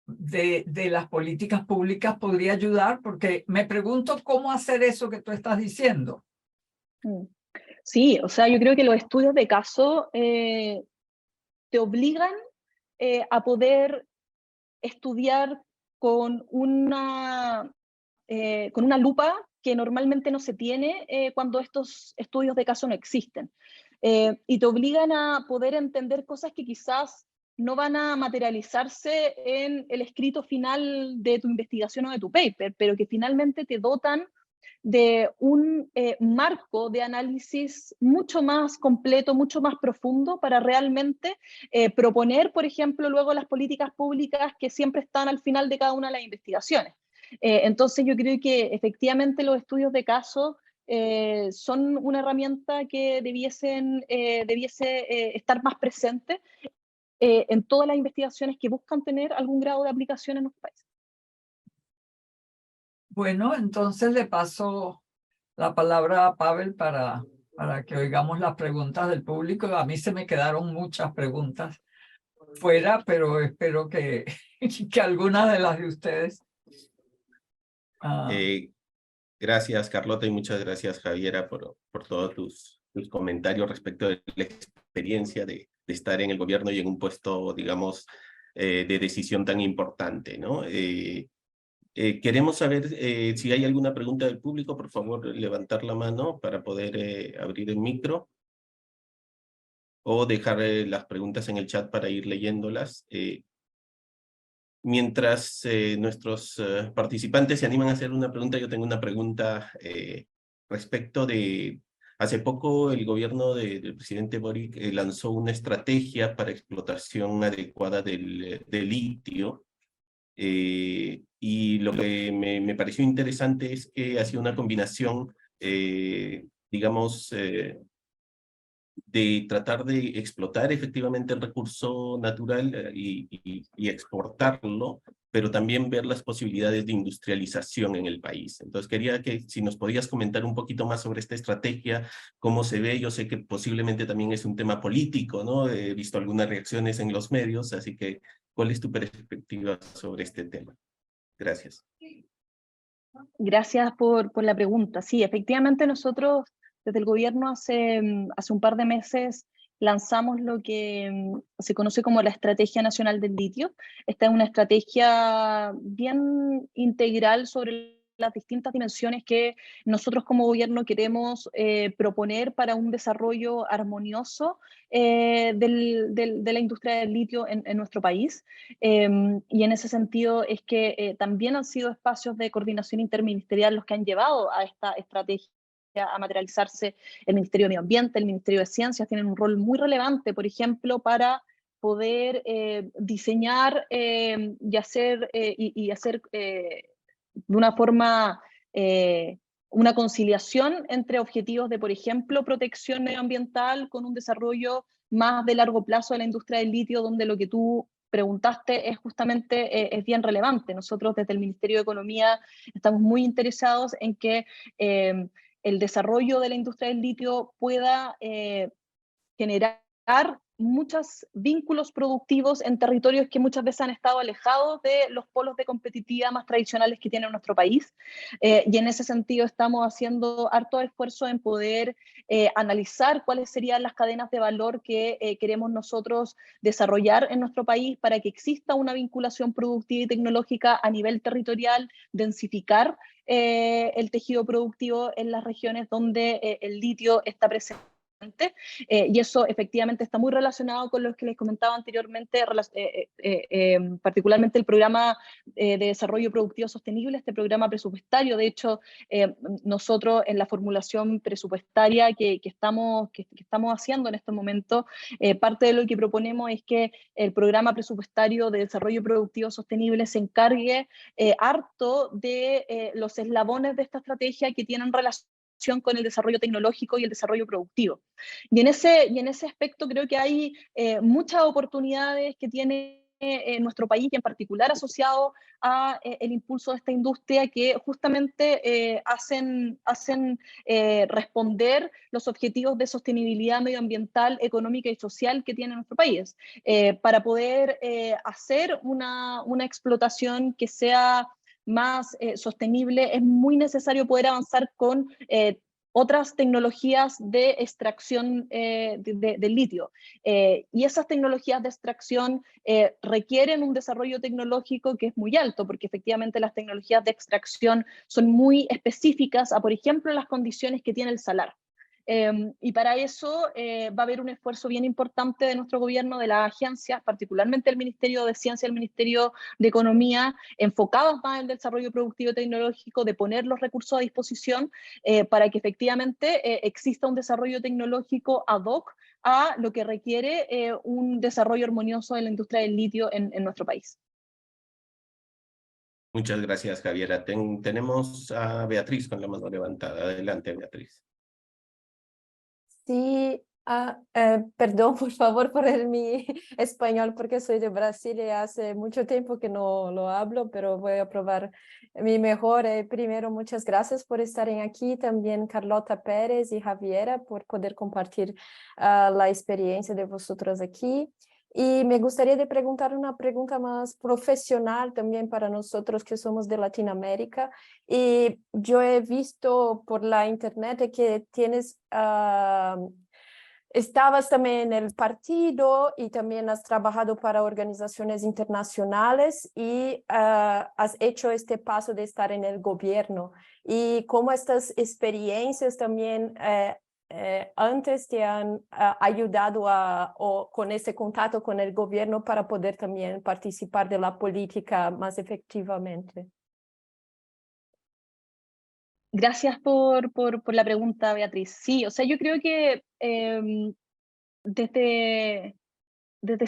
de las políticas públicas podría ayudar? Porque me pregunto cómo hacer eso que tú estás diciendo. Sí, o sea, yo creo que los estudios de caso te obligan a poder estudiar con una lupa que normalmente no se tiene cuando estos estudios de caso no existen. Y te obligan a poder entender cosas que quizás no van a materializarse en el escrito final de tu investigación o de tu paper, pero que finalmente te dotan de un marco de análisis mucho más completo, mucho más profundo para realmente proponer, por ejemplo, luego las políticas públicas que siempre están al final de cada una de las investigaciones. Entonces yo creo que efectivamente los estudios de caso son una herramienta que debiese estar más presente en todas las investigaciones que buscan tener algún grado de aplicación en los países. Bueno, entonces le paso la palabra a Pavel para que oigamos las preguntas del público. A mí se me quedaron muchas preguntas fuera, pero espero que, que algunas de las de ustedes. Gracias, Carlota, y muchas gracias, Javiera, por todos tus comentarios respecto de la experiencia de estar en el gobierno y en un puesto, digamos, de decisión tan importante, ¿no? Queremos saber si hay alguna pregunta del público. Por favor, levantar la mano para poder abrir el micro o dejar las preguntas en el chat para ir leyéndolas. Mientras nuestros participantes se animan a hacer una pregunta, yo tengo una pregunta respecto de... Hace poco el gobierno del presidente Boric lanzó una estrategia para explotación adecuada del litio. Y lo que me pareció interesante es que hacía una combinación, digamos, de tratar de explotar efectivamente el recurso natural y exportarlo, pero también ver las posibilidades de industrialización en el país. Entonces quería que si nos podías comentar un poquito más sobre esta estrategia, cómo se ve. Yo sé que posiblemente también es un tema político, ¿no? He visto algunas reacciones en los medios, así que ¿cuál es tu perspectiva sobre este tema? Gracias. Gracias por la pregunta. Sí, efectivamente nosotros desde el gobierno hace un par de meses lanzamos lo que se conoce como la Estrategia Nacional del Litio. Esta es una estrategia bien integral sobre las distintas dimensiones que nosotros como gobierno queremos proponer para un desarrollo armonioso de la industria del litio en nuestro país. Y en ese sentido es que también han sido espacios de coordinación interministerial los que han llevado a esta estrategia a materializarse. El Ministerio de Medio Ambiente, el Ministerio de Ciencias tienen un rol muy relevante, por ejemplo, para poder diseñar y hacer de una forma una conciliación entre objetivos de, por ejemplo, protección medioambiental con un desarrollo más de largo plazo de la industria del litio, donde lo que tú preguntaste es justamente es bien relevante. Nosotros desde el Ministerio de Economía estamos muy interesados en que el desarrollo de la industria del litio pueda generar muchos vínculos productivos en territorios que muchas veces han estado alejados de los polos de competitividad más tradicionales que tiene nuestro país. Y en ese sentido estamos haciendo harto esfuerzo en poder analizar cuáles serían las cadenas de valor que queremos nosotros desarrollar en nuestro país para que exista una vinculación productiva y tecnológica a nivel territorial, densificar el tejido productivo en las regiones donde el litio está presente. Y eso efectivamente está muy relacionado con lo que les comentaba anteriormente, particularmente el programa de desarrollo productivo sostenible, este programa presupuestario. De hecho, nosotros en la formulación presupuestaria que estamos haciendo en este momento, parte de lo que proponemos es que el programa presupuestario de desarrollo productivo sostenible se encargue harto de los eslabones de esta estrategia que tienen relación con el desarrollo tecnológico y el desarrollo productivo. Y en ese aspecto creo que hay muchas oportunidades que tiene nuestro país y en particular asociado a el impulso de esta industria que justamente hacen responder los objetivos de sostenibilidad medioambiental, económica y social que tiene nuestro país. Para poder hacer una explotación que sea más sostenible, es muy necesario poder avanzar con otras tecnologías de extracción del litio. Y esas tecnologías de extracción requieren un desarrollo tecnológico que es muy alto, porque efectivamente las tecnologías de extracción son muy específicas a, por ejemplo, las condiciones que tiene el salar. Y para eso va a haber un esfuerzo bien importante de nuestro gobierno, de las agencias, particularmente el Ministerio de Ciencia y el Ministerio de Economía, enfocados más en el desarrollo productivo y tecnológico, de poner los recursos a disposición para que efectivamente exista un desarrollo tecnológico ad hoc a lo que requiere un desarrollo armonioso de la industria del litio en nuestro país. Muchas gracias, Javiera. Tenemos a Beatriz con la mano levantada. Adelante, Beatriz. Sí, perdón por favor por mi español porque soy de Brasil y hace mucho tiempo que no lo hablo, pero voy a probar mi mejor. Primero, muchas gracias por estar aquí, también Carlota Pérez y Javiera por poder compartir la experiencia de vosotros aquí. Y me gustaría de preguntar una pregunta más profesional también para nosotros que somos de Latinoamérica. Y yo he visto por la internet que tienes, estabas también en el partido y también has trabajado para organizaciones internacionales y has hecho este paso de estar en el gobierno. Y cómo estas experiencias también antes te han ayudado con ese contacto con el gobierno para poder también participar de la política más efectivamente. Gracias por la pregunta, Beatriz. Sí, o sea, yo creo que desde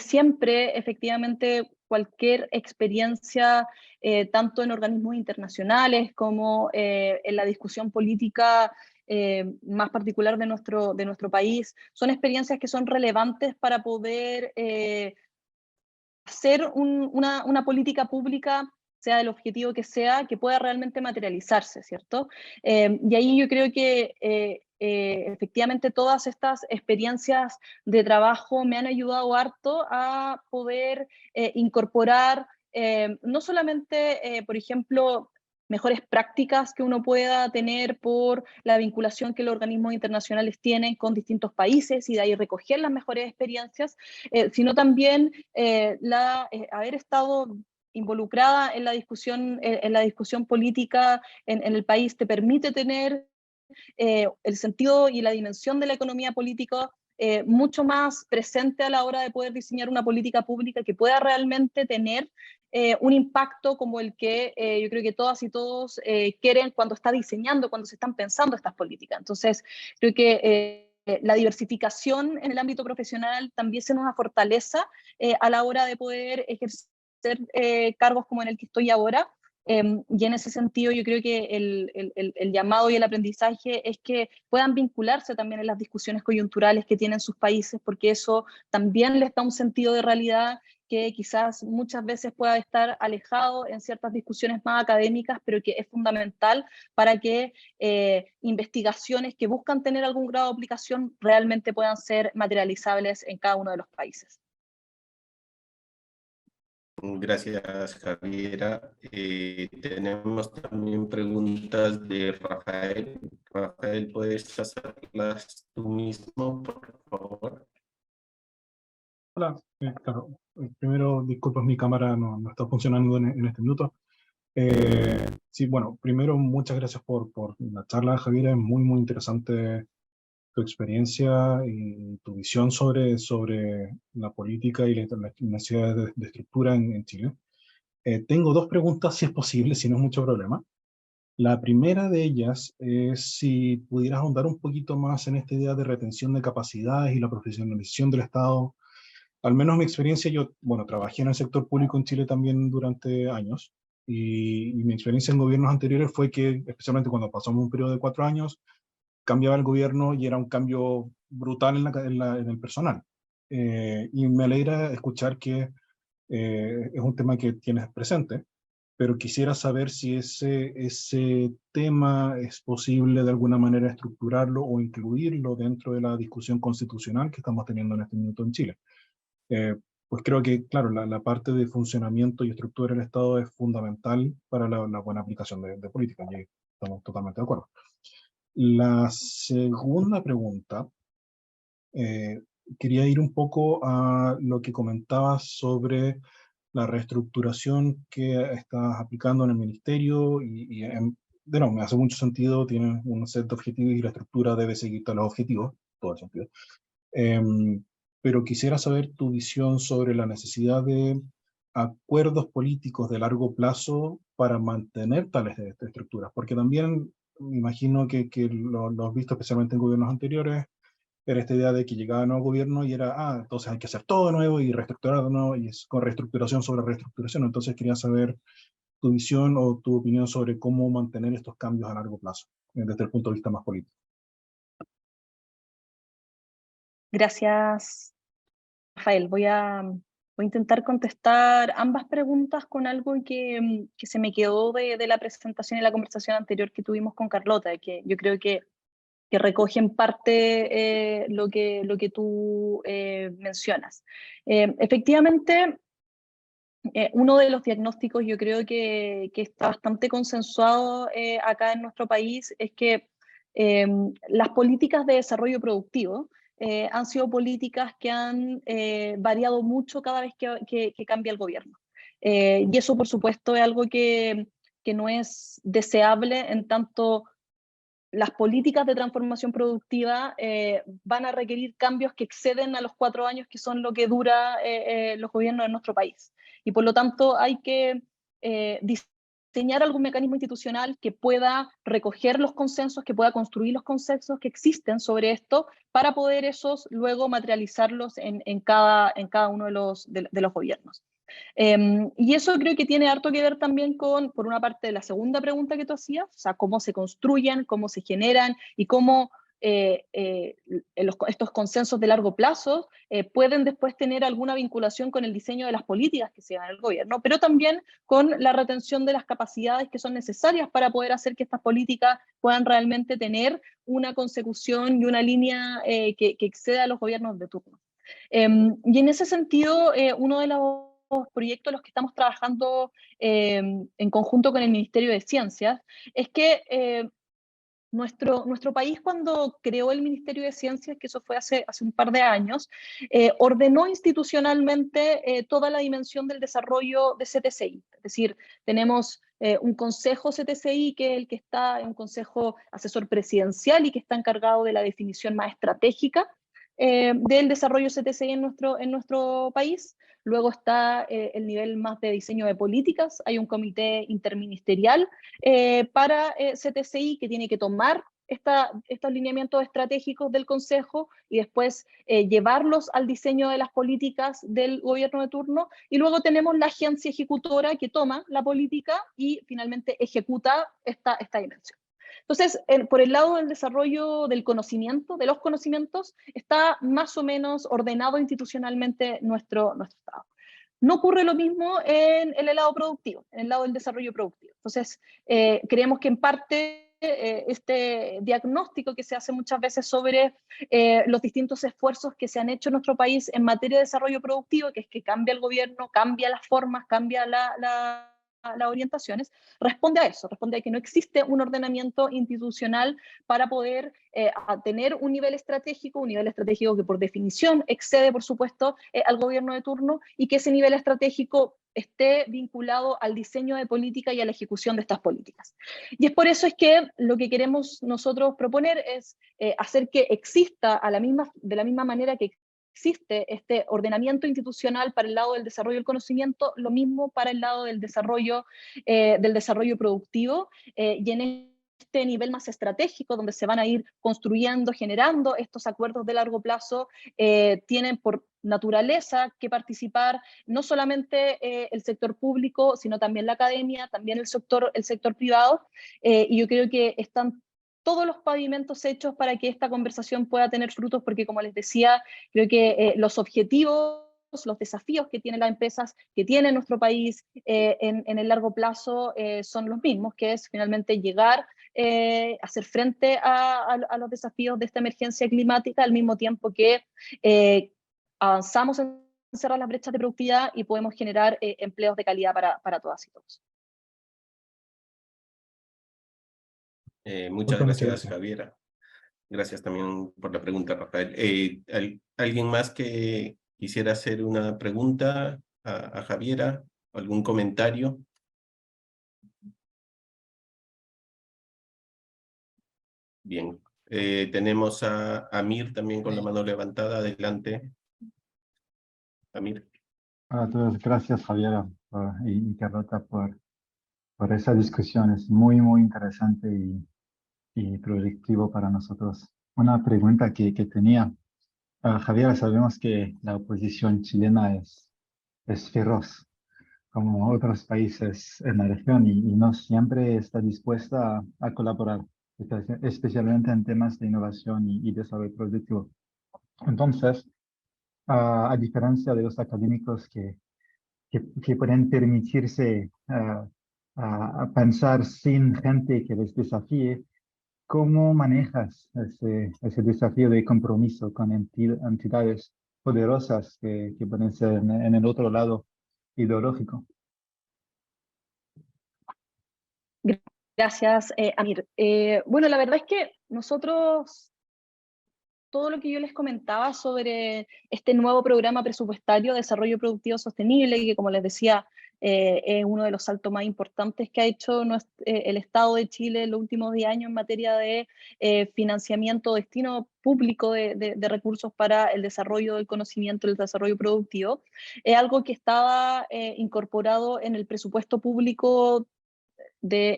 siempre, efectivamente, cualquier experiencia, tanto en organismos internacionales como en la discusión política más particular de nuestro país, son experiencias que son relevantes para poder hacer una política pública, sea el objetivo que sea, que pueda realmente materializarse, ¿cierto? Y ahí yo creo que efectivamente todas estas experiencias de trabajo me han ayudado harto a poder incorporar no solamente, por ejemplo, mejores prácticas que uno pueda tener por la vinculación que los organismos internacionales tienen con distintos países y de ahí recoger las mejores experiencias, sino también haber estado involucrada en la discusión política en el país te permite tener el sentido y la dimensión de la economía política mucho más presente a la hora de poder diseñar una política pública que pueda realmente tener un impacto como el que yo creo que todas y todos quieren cuando está diseñando, cuando se están pensando estas políticas. Entonces, creo que la diversificación en el ámbito profesional también es una fortaleza a la hora de poder ejercer cargos como en el que estoy ahora. Y en ese sentido yo creo que el llamado y el aprendizaje es que puedan vincularse también en las discusiones coyunturales que tienen sus países, porque eso también les da un sentido de realidad que quizás muchas veces pueda estar alejado en ciertas discusiones más académicas, pero que es fundamental para que investigaciones que buscan tener algún grado de aplicación realmente puedan ser materializables en cada uno de los países. Gracias, Javiera. Tenemos también preguntas de Rafael. Rafael, ¿puedes hacerlas tú mismo, por favor? Hola, claro. Primero, disculpas, mi cámara no está funcionando en este minuto. Sí, bueno, primero, muchas gracias por la charla, Javiera. Es muy, muy interesante tu experiencia y tu visión sobre la política y las necesidades de estructura en Chile. Tengo dos preguntas, si es posible, si no es mucho problema. La primera de ellas es si pudieras ahondar un poquito más en esta idea de retención de capacidades y la profesionalización del Estado. Al menos mi experiencia, yo, bueno, trabajé en el sector público en Chile también durante años, y mi experiencia en gobiernos anteriores fue que, especialmente cuando pasamos un periodo de 4 años, cambiaba el gobierno y era un cambio brutal en el personal. Y me alegra escuchar que es un tema que tienes presente, pero quisiera saber si ese tema es posible de alguna manera estructurarlo o incluirlo dentro de la discusión constitucional que estamos teniendo en este minuto en Chile. Pues creo que, claro, la parte de funcionamiento y estructura del Estado es fundamental para la buena aplicación de política, y estamos totalmente de acuerdo. La segunda pregunta, quería ir un poco a lo que comentabas sobre la reestructuración que estás aplicando en el ministerio de nuevo, me hace mucho sentido, tiene un set de objetivos y la estructura debe seguir todos los objetivos, todo el sentido. Pero quisiera saber tu visión sobre la necesidad de acuerdos políticos de largo plazo para mantener tales estructuras, porque también me imagino que lo has visto especialmente en gobiernos anteriores, era esta idea de que llegaba un nuevo gobierno y era, entonces hay que hacer todo de nuevo y reestructurar de nuevo, y es con reestructuración sobre reestructuración. Entonces quería saber tu visión o tu opinión sobre cómo mantener estos cambios a largo plazo, desde el punto de vista más político. Gracias, Rafael. Voy a intentar contestar ambas preguntas con algo que se me quedó de la presentación y la conversación anterior que tuvimos con Carlota, que yo creo que recoge en parte lo que tú mencionas. Efectivamente, uno de los diagnósticos yo creo que está bastante consensuado acá en nuestro país es que las políticas de desarrollo productivo han sido políticas que han variado mucho cada vez que cambia el gobierno. Y eso, por supuesto, es algo que no es deseable, en tanto las políticas de transformación productiva van a requerir cambios que exceden a los 4 años, que son lo que dura los gobiernos de nuestro país. Y por lo tanto hay que diseñar algún mecanismo institucional que pueda recoger los consensos, que pueda construir los consensos que existen sobre esto, para poder esos luego materializarlos en cada uno de los gobiernos. Y eso creo que tiene harto que ver también con, por una parte, la segunda pregunta que tú hacías, o sea, cómo se construyen, cómo se generan y cómo estos consensos de largo plazo pueden después tener alguna vinculación con el diseño de las políticas que se dan en el gobierno, pero también con la retención de las capacidades que son necesarias para poder hacer que estas políticas puedan realmente tener una consecución y una línea que exceda a los gobiernos de turno. Y en ese sentido, uno de los proyectos en los que estamos trabajando en conjunto con el Ministerio de Ciencias, es que nuestro país, cuando creó el Ministerio de Ciencias, que eso fue hace un par de años, ordenó institucionalmente toda la dimensión del desarrollo de CTCI. Es decir, tenemos un consejo CTCI, que es el que está, un consejo asesor presidencial y que está encargado de la definición más estratégica del desarrollo CTCI en nuestro país. Luego está el nivel más de diseño de políticas. Hay un comité interministerial para CTCI que tiene que tomar estos lineamientos estratégicos del Consejo y después llevarlos al diseño de las políticas del gobierno de turno. Y luego tenemos la agencia ejecutora que toma la política y finalmente ejecuta esta dimensión. Entonces, por el lado del desarrollo del conocimiento, de los conocimientos, está más o menos ordenado institucionalmente nuestro Estado. No ocurre lo mismo en el lado productivo, en el lado del desarrollo productivo. Entonces, creemos que en parte este diagnóstico que se hace muchas veces sobre los distintos esfuerzos que se han hecho en nuestro país en materia de desarrollo productivo, que es que cambia el gobierno, cambia las formas, cambia las orientaciones, responde a eso, responde a que no existe un ordenamiento institucional para poder tener un nivel estratégico que por definición excede, por supuesto, al gobierno de turno, y que ese nivel estratégico esté vinculado al diseño de política y a la ejecución de estas políticas. Y es por eso es que lo que queremos nosotros proponer es hacer que exista de la misma manera que existe este ordenamiento institucional para el lado del desarrollo del conocimiento, lo mismo para el lado del desarrollo productivo, y en este nivel más estratégico, donde se van a ir construyendo, generando estos acuerdos de largo plazo, tienen por naturaleza que participar no solamente el sector público, sino también la academia, también el sector privado, y yo creo que están todos los pavimentos hechos para que esta conversación pueda tener frutos, porque como les decía, creo que los objetivos, los desafíos que tienen las empresas, que tiene nuestro país en el largo plazo son los mismos, que es finalmente llegar a hacer frente a los desafíos de esta emergencia climática, al mismo tiempo que avanzamos en cerrar las brechas de productividad y podemos generar empleos de calidad para todas y todos. Muchas gracias, Javiera. Gracias también por la pregunta, Rafael. ¿Alguien más que quisiera hacer una pregunta a Javiera? ¿Algún comentario? Bien. Tenemos a Amir también con la mano levantada. Adelante. Amir. Hola a todos. Gracias, Javiera y Carlota por esa discusión. Es muy, muy interesante y productivo para nosotros. Una pregunta que tenía. Javiera, sabemos que la oposición chilena es feroz, como otros países en la región, y no siempre está dispuesta a colaborar, especialmente en temas de innovación y desarrollo productivo. Entonces, a diferencia de los académicos que pueden permitirse a pensar sin gente que les desafíe, ¿cómo manejas ese desafío de compromiso con entidades poderosas que pueden ser en el otro lado ideológico? Gracias, Amir. Bueno, la verdad es que nosotros, todo lo que yo les comentaba sobre este nuevo programa presupuestario de desarrollo productivo sostenible, que como les decía, es uno de los saltos más importantes que ha hecho el Estado de Chile en los últimos 10 años en materia de financiamiento, destino público de recursos para el desarrollo del conocimiento, el desarrollo productivo, es algo que estaba incorporado en el presupuesto público de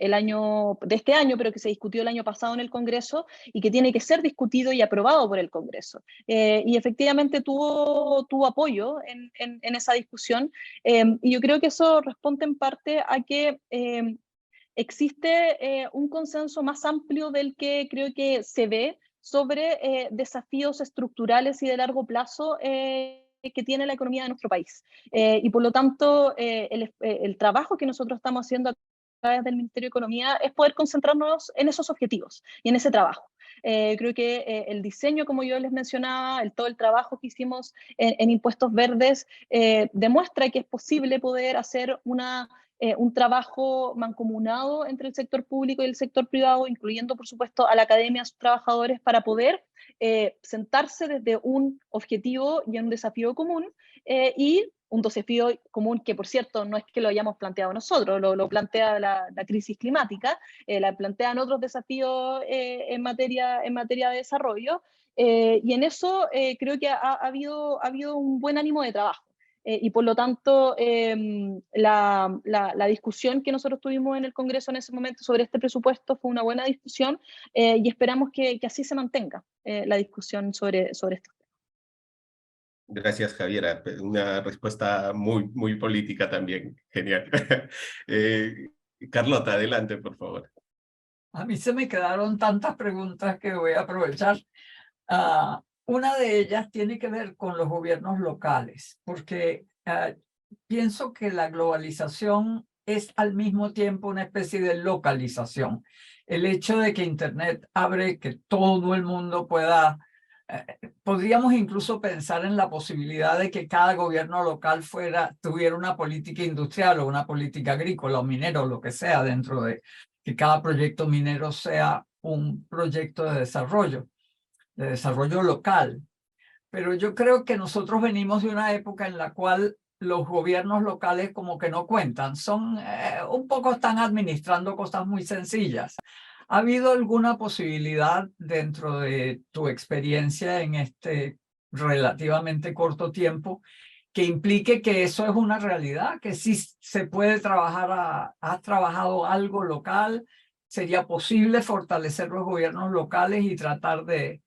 este año, pero que se discutió el año pasado en el Congreso y que tiene que ser discutido y aprobado por el Congreso. Y efectivamente tuvo apoyo en esa discusión, y yo creo que eso responde en parte a que existe un consenso más amplio del que creo que se ve sobre desafíos estructurales y de largo plazo que tiene la economía de nuestro país. Y por lo tanto, el trabajo que nosotros estamos haciendo a través del Ministerio de Economía es poder concentrarnos en esos objetivos y en ese trabajo. Creo que el diseño, como yo les mencionaba, todo el trabajo que hicimos en impuestos verdes demuestra que es posible poder hacer un trabajo mancomunado entre el sector público y el sector privado, incluyendo, por supuesto, a la academia, a sus trabajadores, para poder sentarse desde un objetivo y un desafío común, y un desafío común que, por cierto, no es que lo hayamos planteado nosotros, lo plantea la crisis climática, la plantean otros desafíos en materia de desarrollo, y en eso creo que ha habido un buen ánimo de trabajo. Y por lo tanto, la discusión que nosotros tuvimos en el Congreso en ese momento sobre este presupuesto fue una buena discusión, y esperamos que así se mantenga la discusión sobre esto. Gracias, Javiera. Una respuesta muy política también. Genial. Carlota, adelante, por favor. A mí se me quedaron tantas preguntas que voy a aprovechar. Una de ellas tiene que ver con los gobiernos locales, porque pienso que la globalización es al mismo tiempo una especie de localización. El hecho de que Internet abre que todo el mundo pueda... podríamos incluso pensar en la posibilidad de que cada gobierno local tuviera una política industrial o una política agrícola o minera o lo que sea, dentro de que cada proyecto minero sea un proyecto de desarrollo local. Pero yo creo que nosotros venimos de una época en la cual los gobiernos locales como que no cuentan, un poco están administrando cosas muy sencillas. ¿Ha habido alguna posibilidad dentro de tu experiencia en este relativamente corto tiempo que implique que eso es una realidad, que sí se puede trabajar, has trabajado algo local? ¿Sería posible fortalecer los gobiernos locales y tratar de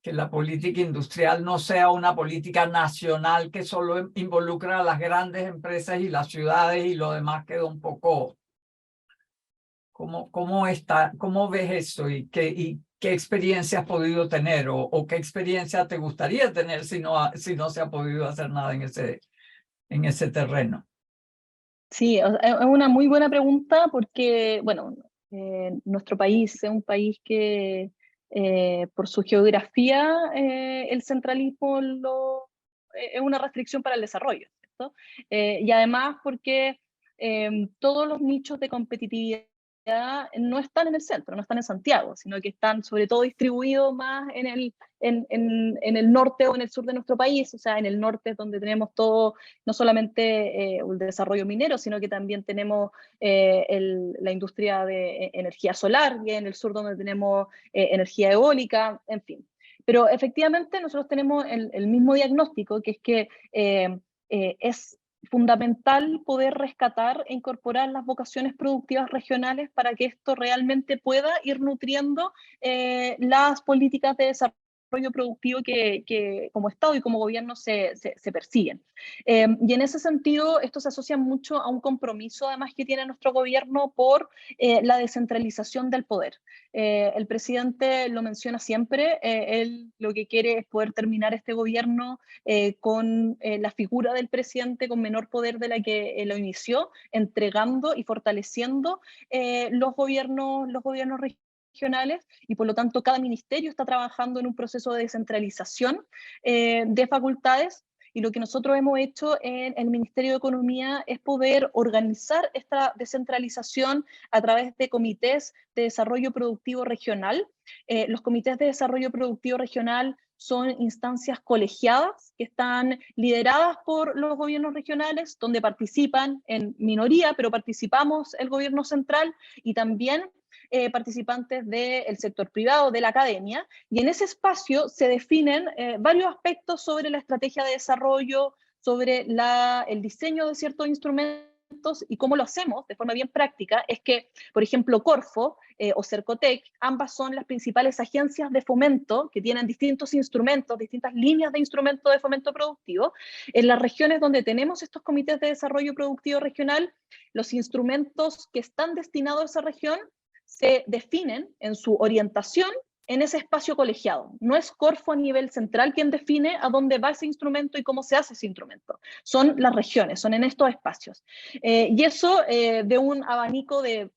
que la política industrial no sea una política nacional que solo involucra a las grandes empresas y las ciudades y lo demás queda un poco... ¿Cómo ves eso y qué experiencia has podido tener o qué experiencia te gustaría tener si no se ha podido hacer nada en ese terreno? Sí, es una muy buena pregunta porque, bueno, nuestro país es un país que por su geografía el centralismo es una restricción para el desarrollo, ¿cierto? Y además porque todos los nichos de competitividad no están en el centro, no están en Santiago, sino que están sobre todo distribuidos más en el norte o en el sur de nuestro país. O sea, en el norte es donde tenemos todo, no solamente el desarrollo minero, sino que también tenemos la industria de energía solar, y en el sur donde tenemos energía eólica, en fin. Pero efectivamente nosotros tenemos el mismo diagnóstico, que es que es fundamental poder rescatar e incorporar las vocaciones productivas regionales para que esto realmente pueda ir nutriendo las políticas de desarrollo productivo que como Estado y como gobierno se persiguen. Y en ese sentido, esto se asocia mucho a un compromiso además que tiene nuestro gobierno por la descentralización del poder. El presidente lo menciona siempre, él lo que quiere es poder terminar este gobierno con la figura del presidente con menor poder de la que lo inició, entregando y fortaleciendo los gobiernos regionales, y por lo tanto cada ministerio está trabajando en un proceso de descentralización de facultades. Y lo que nosotros hemos hecho en el Ministerio de Economía es poder organizar esta descentralización a través de comités de desarrollo productivo regional. Los comités de desarrollo productivo regional son instancias colegiadas que están lideradas por los gobiernos regionales, donde participan en minoría, pero participamos el gobierno central y también participantes del sector privado, de la academia, y en ese espacio se definen varios aspectos sobre la estrategia de desarrollo, sobre el diseño de ciertos instrumentos. Y cómo lo hacemos de forma bien práctica es que, por ejemplo, Corfo o Cercotec, ambas son las principales agencias de fomento que tienen distintos instrumentos, distintas líneas de instrumentos de fomento productivo. En las regiones donde tenemos estos comités de desarrollo productivo regional, los instrumentos que están destinados a esa región se definen en su orientación en ese espacio colegiado. No es Corfo a nivel central quien define a dónde va ese instrumento y cómo se hace ese instrumento. Son las regiones, son en estos espacios. Y eso de un abanico de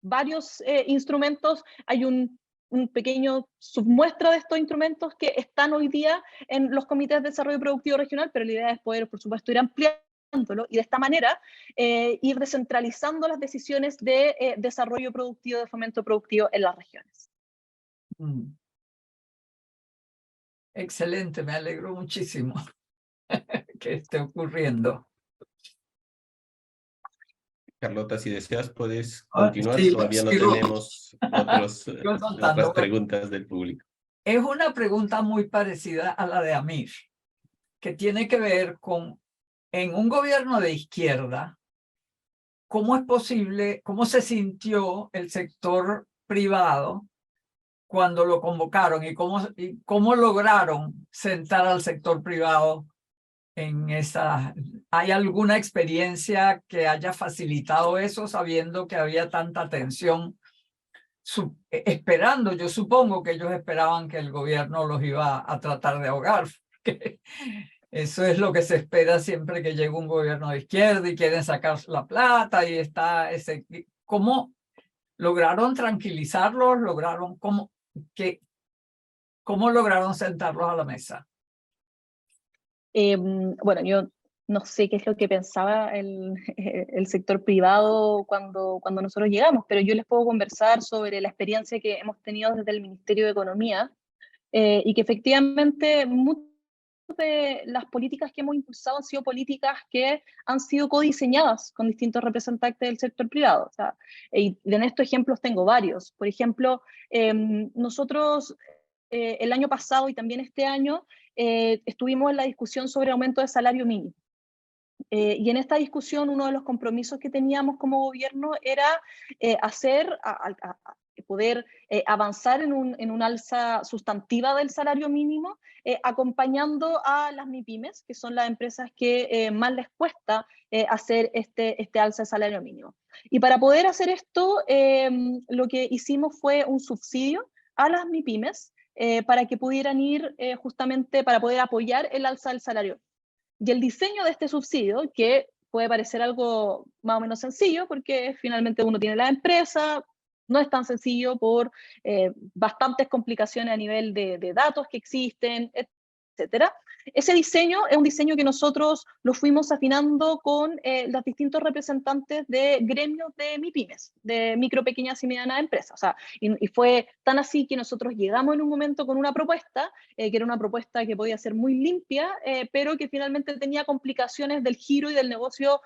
varios instrumentos, hay un pequeño submuestra de estos instrumentos que están hoy día en los comités de desarrollo productivo regional, pero la idea es poder, por supuesto, ir ampliándolo y de esta manera ir descentralizando las decisiones de desarrollo productivo, de fomento productivo en las regiones. Excelente, me alegro muchísimo que esté ocurriendo. Carlota, si deseas puedes continuar, Sí, todavía no sigo- tenemos sigo contando. otras preguntas del público. Es una pregunta muy parecida a la de Amir, que tiene que ver con, en un gobierno de izquierda, ¿cómo es posible, cómo se sintió el sector privado cuando lo convocaron y cómo lograron sentar al sector privado en esa? ¿Hay alguna experiencia que haya facilitado eso, sabiendo que había tanta tensión? Esperando, yo supongo que ellos esperaban que el gobierno los iba a tratar de ahogar. Eso es lo que se espera siempre que llega un gobierno de izquierda y quieren sacar la plata y está ese... ¿Cómo lograron tranquilizarlos? ¿Cómo lograron sentarlos a la mesa? Bueno, yo no sé qué es lo que pensaba el sector privado cuando nosotros llegamos, pero yo les puedo conversar sobre la experiencia que hemos tenido desde el Ministerio de Economía y que efectivamente muchas de las políticas que hemos impulsado han sido políticas que han sido codiseñadas con distintos representantes del sector privado. O sea, y en estos ejemplos tengo varios. Por ejemplo, nosotros el año pasado y también este año estuvimos en la discusión sobre aumento de salario mínimo. Y en esta discusión uno de los compromisos que teníamos como gobierno era poder avanzar en un alza sustantiva del salario mínimo, acompañando a las MIPYMES, que son las empresas que más les cuesta hacer este alza de salario mínimo. Y para poder hacer esto, lo que hicimos fue un subsidio a las MIPYMES para que pudieran ir justamente para poder apoyar el alza del salario. Y el diseño de este subsidio, que puede parecer algo más o menos sencillo, porque finalmente uno tiene la empresa, no es tan sencillo por bastantes complicaciones a nivel de datos que existen, etcétera. Ese diseño es un diseño que nosotros lo fuimos afinando con los distintos representantes de gremios de MIPYMES, de micro, pequeñas y medianas empresas. O sea, y fue tan así que nosotros llegamos en un momento con una propuesta, que era una propuesta que podía ser muy limpia, pero que finalmente tenía complicaciones del giro y del negocio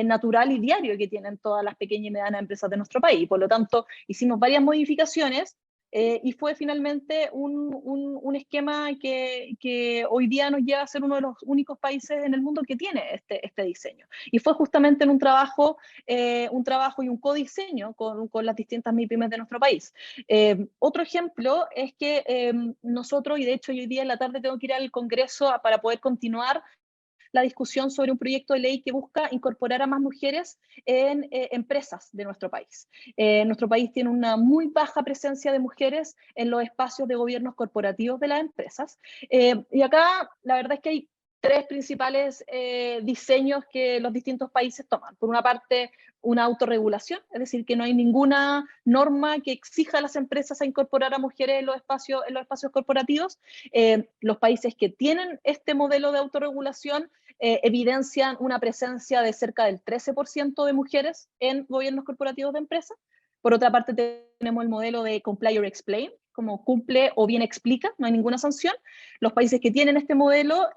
natural y diario que tienen todas las pequeñas y medianas empresas de nuestro país. Por lo tanto, hicimos varias modificaciones y fue finalmente un esquema que hoy día nos lleva a ser uno de los únicos países en el mundo que tiene este diseño. Y fue justamente en un trabajo y un codiseño con las distintas MIPYMES de nuestro país. Otro ejemplo es que nosotros, y de hecho hoy día en la tarde tengo que ir al Congreso para poder continuar la discusión sobre un proyecto de ley que busca incorporar a más mujeres en empresas de nuestro país. Nuestro país tiene una muy baja presencia de mujeres en los espacios de gobiernos corporativos de las empresas. Y acá la verdad es que hay tres principales diseños que los distintos países toman. Por una parte, una autorregulación, es decir, que no hay ninguna norma que exija a las empresas a incorporar a mujeres en los espacios corporativos. Los países que tienen este modelo de autorregulación evidencian una presencia de cerca del 13% de mujeres en gobiernos corporativos de empresas. Por otra parte, tenemos el modelo de Comply or Explain, como cumple o bien explica, no hay ninguna sanción. Los países que tienen este modelo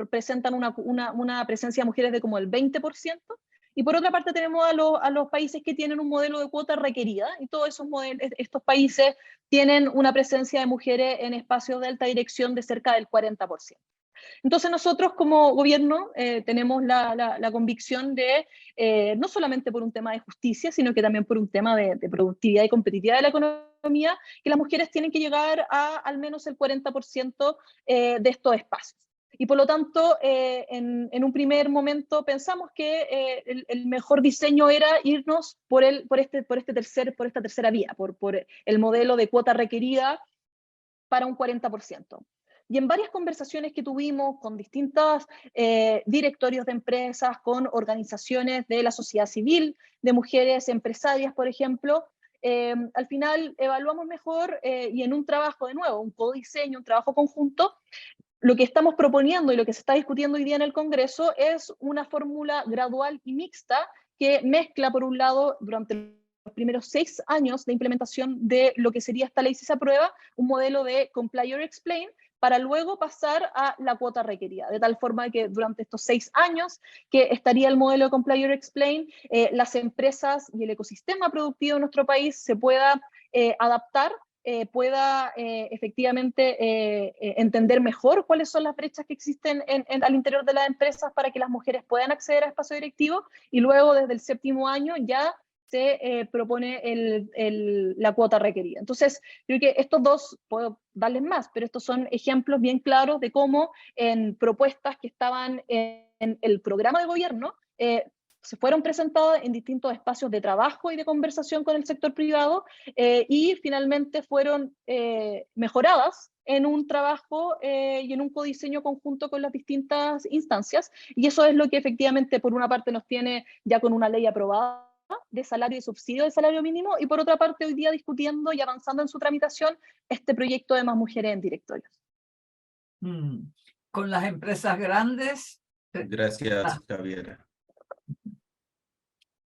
presentan una presencia de mujeres de como el 20%. Y por otra parte tenemos a los países que tienen un modelo de cuota requerida, y todos estos países tienen una presencia de mujeres en espacios de alta dirección de cerca del 40%. Entonces nosotros como gobierno tenemos la convicción de, no solamente por un tema de justicia, sino que también por un tema de productividad y competitividad de la economía, que las mujeres tienen que llegar a al menos el 40% de estos espacios. Y por lo tanto, en un primer momento pensamos que el mejor diseño era irnos por esta tercera vía, por el modelo de cuota requerida para un 40%. Y en varias conversaciones que tuvimos con distintos directorios de empresas, con organizaciones de la sociedad civil, de mujeres empresarias, por ejemplo, al final evaluamos mejor y en un trabajo, de nuevo, un codiseño, un trabajo conjunto, lo que estamos proponiendo y lo que se está discutiendo hoy día en el Congreso es una fórmula gradual y mixta que mezcla, por un lado, durante los primeros 6 años de implementación de lo que sería esta ley si se aprueba, un modelo de Comply or Explain, para luego pasar a la cuota requerida, de tal forma que durante estos 6 años que estaría el modelo de Comply or Explain, las empresas y el ecosistema productivo de nuestro país se pueda adaptar, pueda efectivamente entender mejor cuáles son las brechas que existen al interior de las empresas para que las mujeres puedan acceder a espacio directivo, y luego desde el 7º año ya se propone la cuota requerida. Entonces, creo que estos dos, puedo darles más, pero estos son ejemplos bien claros de cómo en propuestas que estaban en el programa de gobierno, se fueron presentadas en distintos espacios de trabajo y de conversación con el sector privado, y finalmente fueron mejoradas en un trabajo y en un codiseño conjunto con las distintas instancias, y eso es lo que efectivamente por una parte nos tiene ya con una ley aprobada de salario y subsidio de salario mínimo, y por otra parte hoy día discutiendo y avanzando en su tramitación este proyecto de más mujeres en directorios. Con las empresas grandes. Gracias, Javiera.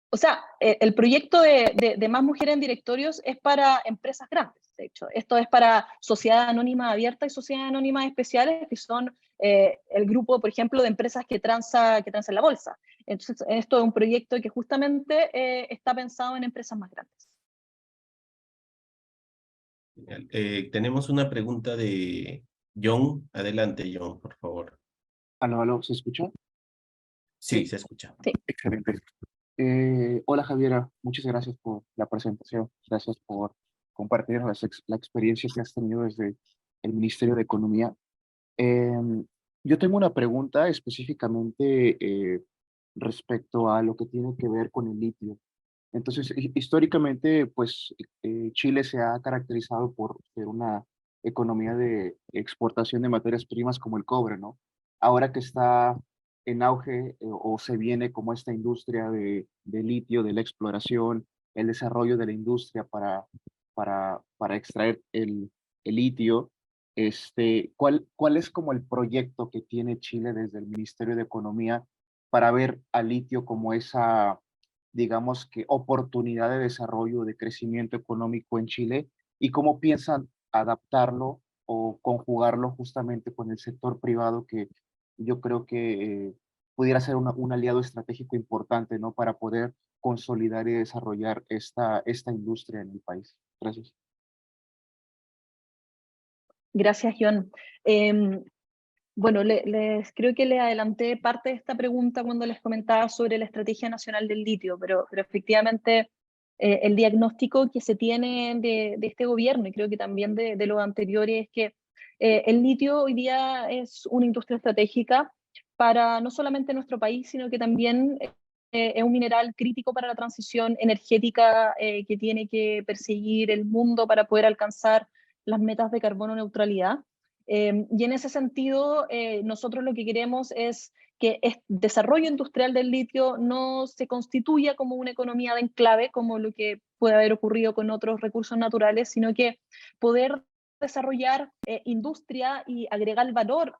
O sea, el proyecto de más mujeres en directorios es para empresas grandes, de hecho. Esto es para sociedades anónimas abiertas y sociedades anónimas especiales, que son el grupo, por ejemplo, de empresas que transa en la bolsa. Entonces, esto es un proyecto que justamente está pensado en empresas más grandes. Tenemos una pregunta de John. Adelante, John, por favor. Aló, ¿se escucha? Sí, se escucha. Sí. Excelente. Hola Javiera, muchas gracias por la presentación, gracias por compartir la experiencia que has tenido desde el Ministerio de Economía. Yo tengo una pregunta específicamente respecto a lo que tiene que ver con el litio. Entonces, históricamente, pues Chile se ha caracterizado por ser una economía de exportación de materias primas como el cobre, ¿no? Ahora que está en auge o se viene como esta industria de litio, de la exploración, el desarrollo de la industria para extraer el litio, ¿cuál es como el proyecto que tiene Chile desde el Ministerio de Economía para ver al litio como esa, digamos que, oportunidad de desarrollo, de crecimiento económico en Chile, y cómo piensan adaptarlo o conjugarlo justamente con el sector privado, que yo creo que pudiera ser un aliado estratégico importante, ¿no? Para poder consolidar y desarrollar esta industria en el país. Gracias. Gracias, John. Bueno, creo que le adelanté parte de esta pregunta cuando les comentaba sobre la Estrategia Nacional del Litio, pero efectivamente el diagnóstico que se tiene de este gobierno, y creo que también de los anteriores, es que el litio hoy día es una industria estratégica para no solamente nuestro país, sino que también es un mineral crítico para la transición energética que tiene que perseguir el mundo para poder alcanzar las metas de carbono neutralidad. Y en ese sentido, nosotros lo que queremos es que el desarrollo industrial del litio no se constituya como una economía de enclave, como lo que puede haber ocurrido con otros recursos naturales, sino que poder desarrollar industria y agregar valor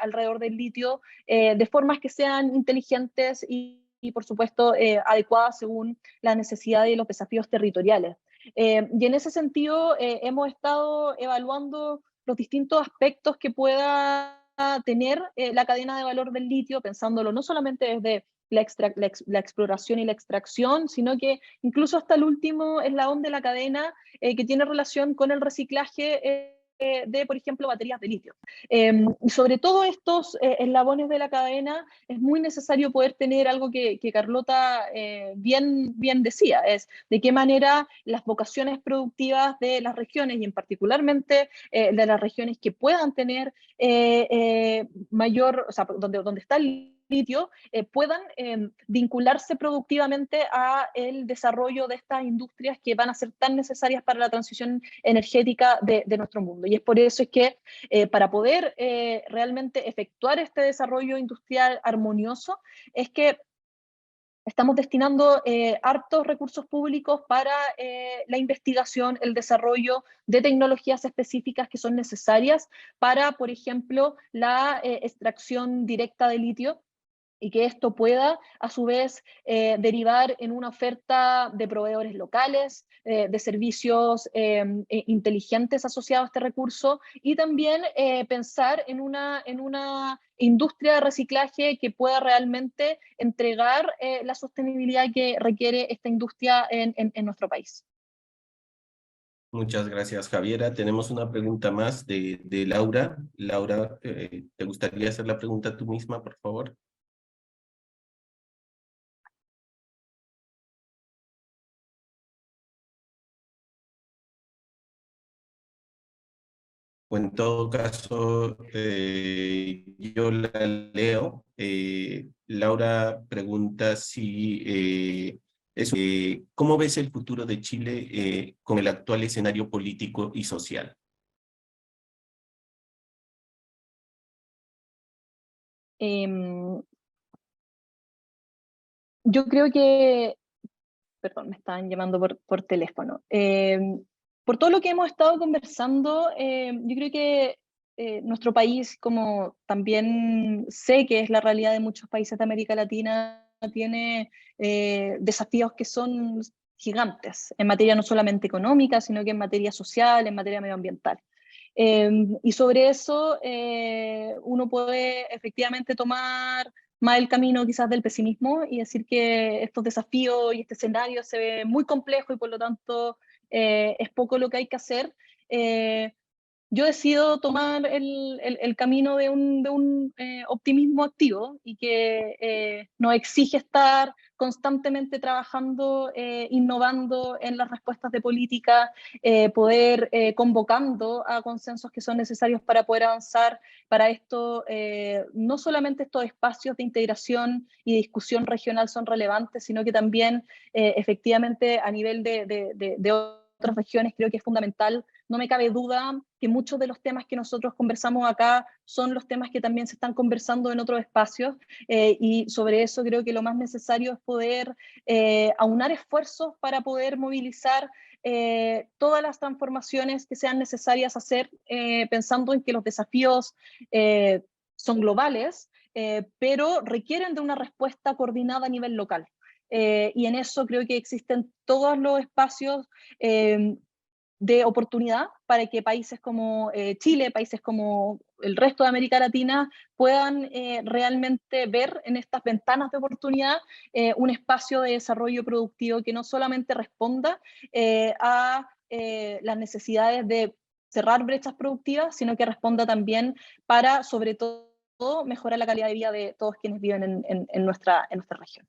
alrededor del litio de formas que sean inteligentes y por supuesto, adecuadas según las necesidades y los desafíos territoriales. Y en ese sentido, hemos estado evaluando los distintos aspectos que pueda tener la cadena de valor del litio, pensándolo no solamente desde la exploración y la extracción, sino que incluso hasta el último eslabón de la cadena que tiene relación con el reciclaje de, por ejemplo, baterías de litio. Y sobre todo estos eslabones de la cadena es muy necesario poder tener algo que Carlota bien decía, es de qué manera las vocaciones productivas de las regiones, y en particularmente de las regiones que puedan tener mayor, o sea, donde está el litio, puedan vincularse productivamente a el desarrollo de estas industrias que van a ser tan necesarias para la transición energética de nuestro mundo. Y es por eso es que para poder realmente efectuar este desarrollo industrial armonioso, es que estamos destinando hartos recursos públicos para la investigación, el desarrollo de tecnologías específicas que son necesarias para, por ejemplo, la extracción directa de litio, y que esto pueda, a su vez, derivar en una oferta de proveedores locales, de servicios inteligentes asociados a este recurso, y también pensar en una industria de reciclaje que pueda realmente entregar la sostenibilidad que requiere esta industria en nuestro país. Muchas gracias, Javiera. Tenemos una pregunta más de Laura. Laura, ¿te gustaría hacer la pregunta tú misma, por favor? O en todo caso, yo la leo. Laura pregunta si, ¿cómo ves el futuro de Chile con el actual escenario político y social? Yo creo que, perdón, me estaban llamando por teléfono. Por todo lo que hemos estado conversando, yo creo que nuestro país, como también sé que es la realidad de muchos países de América Latina, tiene desafíos que son gigantes, en materia no solamente económica, sino que en materia social, en materia medioambiental. Y sobre eso uno puede efectivamente tomar más el camino quizás del pesimismo y decir que estos desafíos y este escenario se ve muy complejo y por lo tanto es poco lo que hay que hacer. Yo decido tomar el camino de un optimismo activo y que nos exige estar constantemente trabajando, innovando en las respuestas de política, poder convocando a consensos que son necesarios para poder avanzar. Para esto, no solamente estos espacios de integración y discusión regional son relevantes, sino que también efectivamente a nivel de otras regiones creo que es fundamental. No me cabe duda que muchos de los temas que nosotros conversamos acá son los temas que también se están conversando en otros espacios y sobre eso creo que lo más necesario es poder aunar esfuerzos para poder movilizar todas las transformaciones que sean necesarias hacer, pensando en que los desafíos son globales, pero requieren de una respuesta coordinada a nivel local. Y en eso creo que existen todos los espacios de oportunidad para que países como Chile, países como el resto de América Latina puedan realmente ver en estas ventanas de oportunidad un espacio de desarrollo productivo que no solamente responda a las necesidades de cerrar brechas productivas, sino que responda también para, sobre todo, mejorar la calidad de vida de todos quienes viven en nuestra región.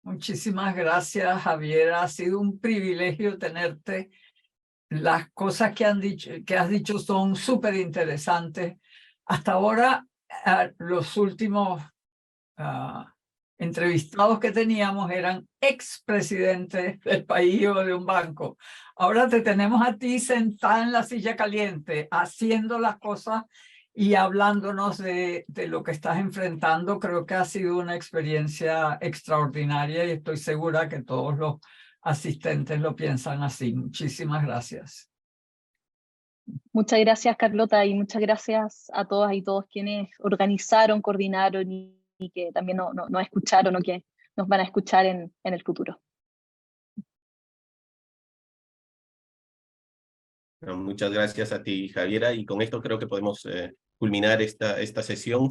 Muchísimas gracias, Javier. Ha sido un privilegio tenerte. Las cosas que has dicho son súper interesantes. Hasta ahora, los últimos entrevistados que teníamos eran expresidentes del país o de un banco. Ahora te tenemos a ti sentada en la silla caliente, haciendo las cosas y hablándonos de lo que estás enfrentando. Creo que ha sido una experiencia extraordinaria y estoy segura que todos los asistentes lo piensan así. Muchísimas gracias. Muchas gracias, Carlota, y muchas gracias a todas y todos quienes organizaron, coordinaron y que también nos escucharon o que nos van a escuchar en el futuro. Muchas gracias a ti, Javiera, y con esto creo que podemos culminar esta sesión.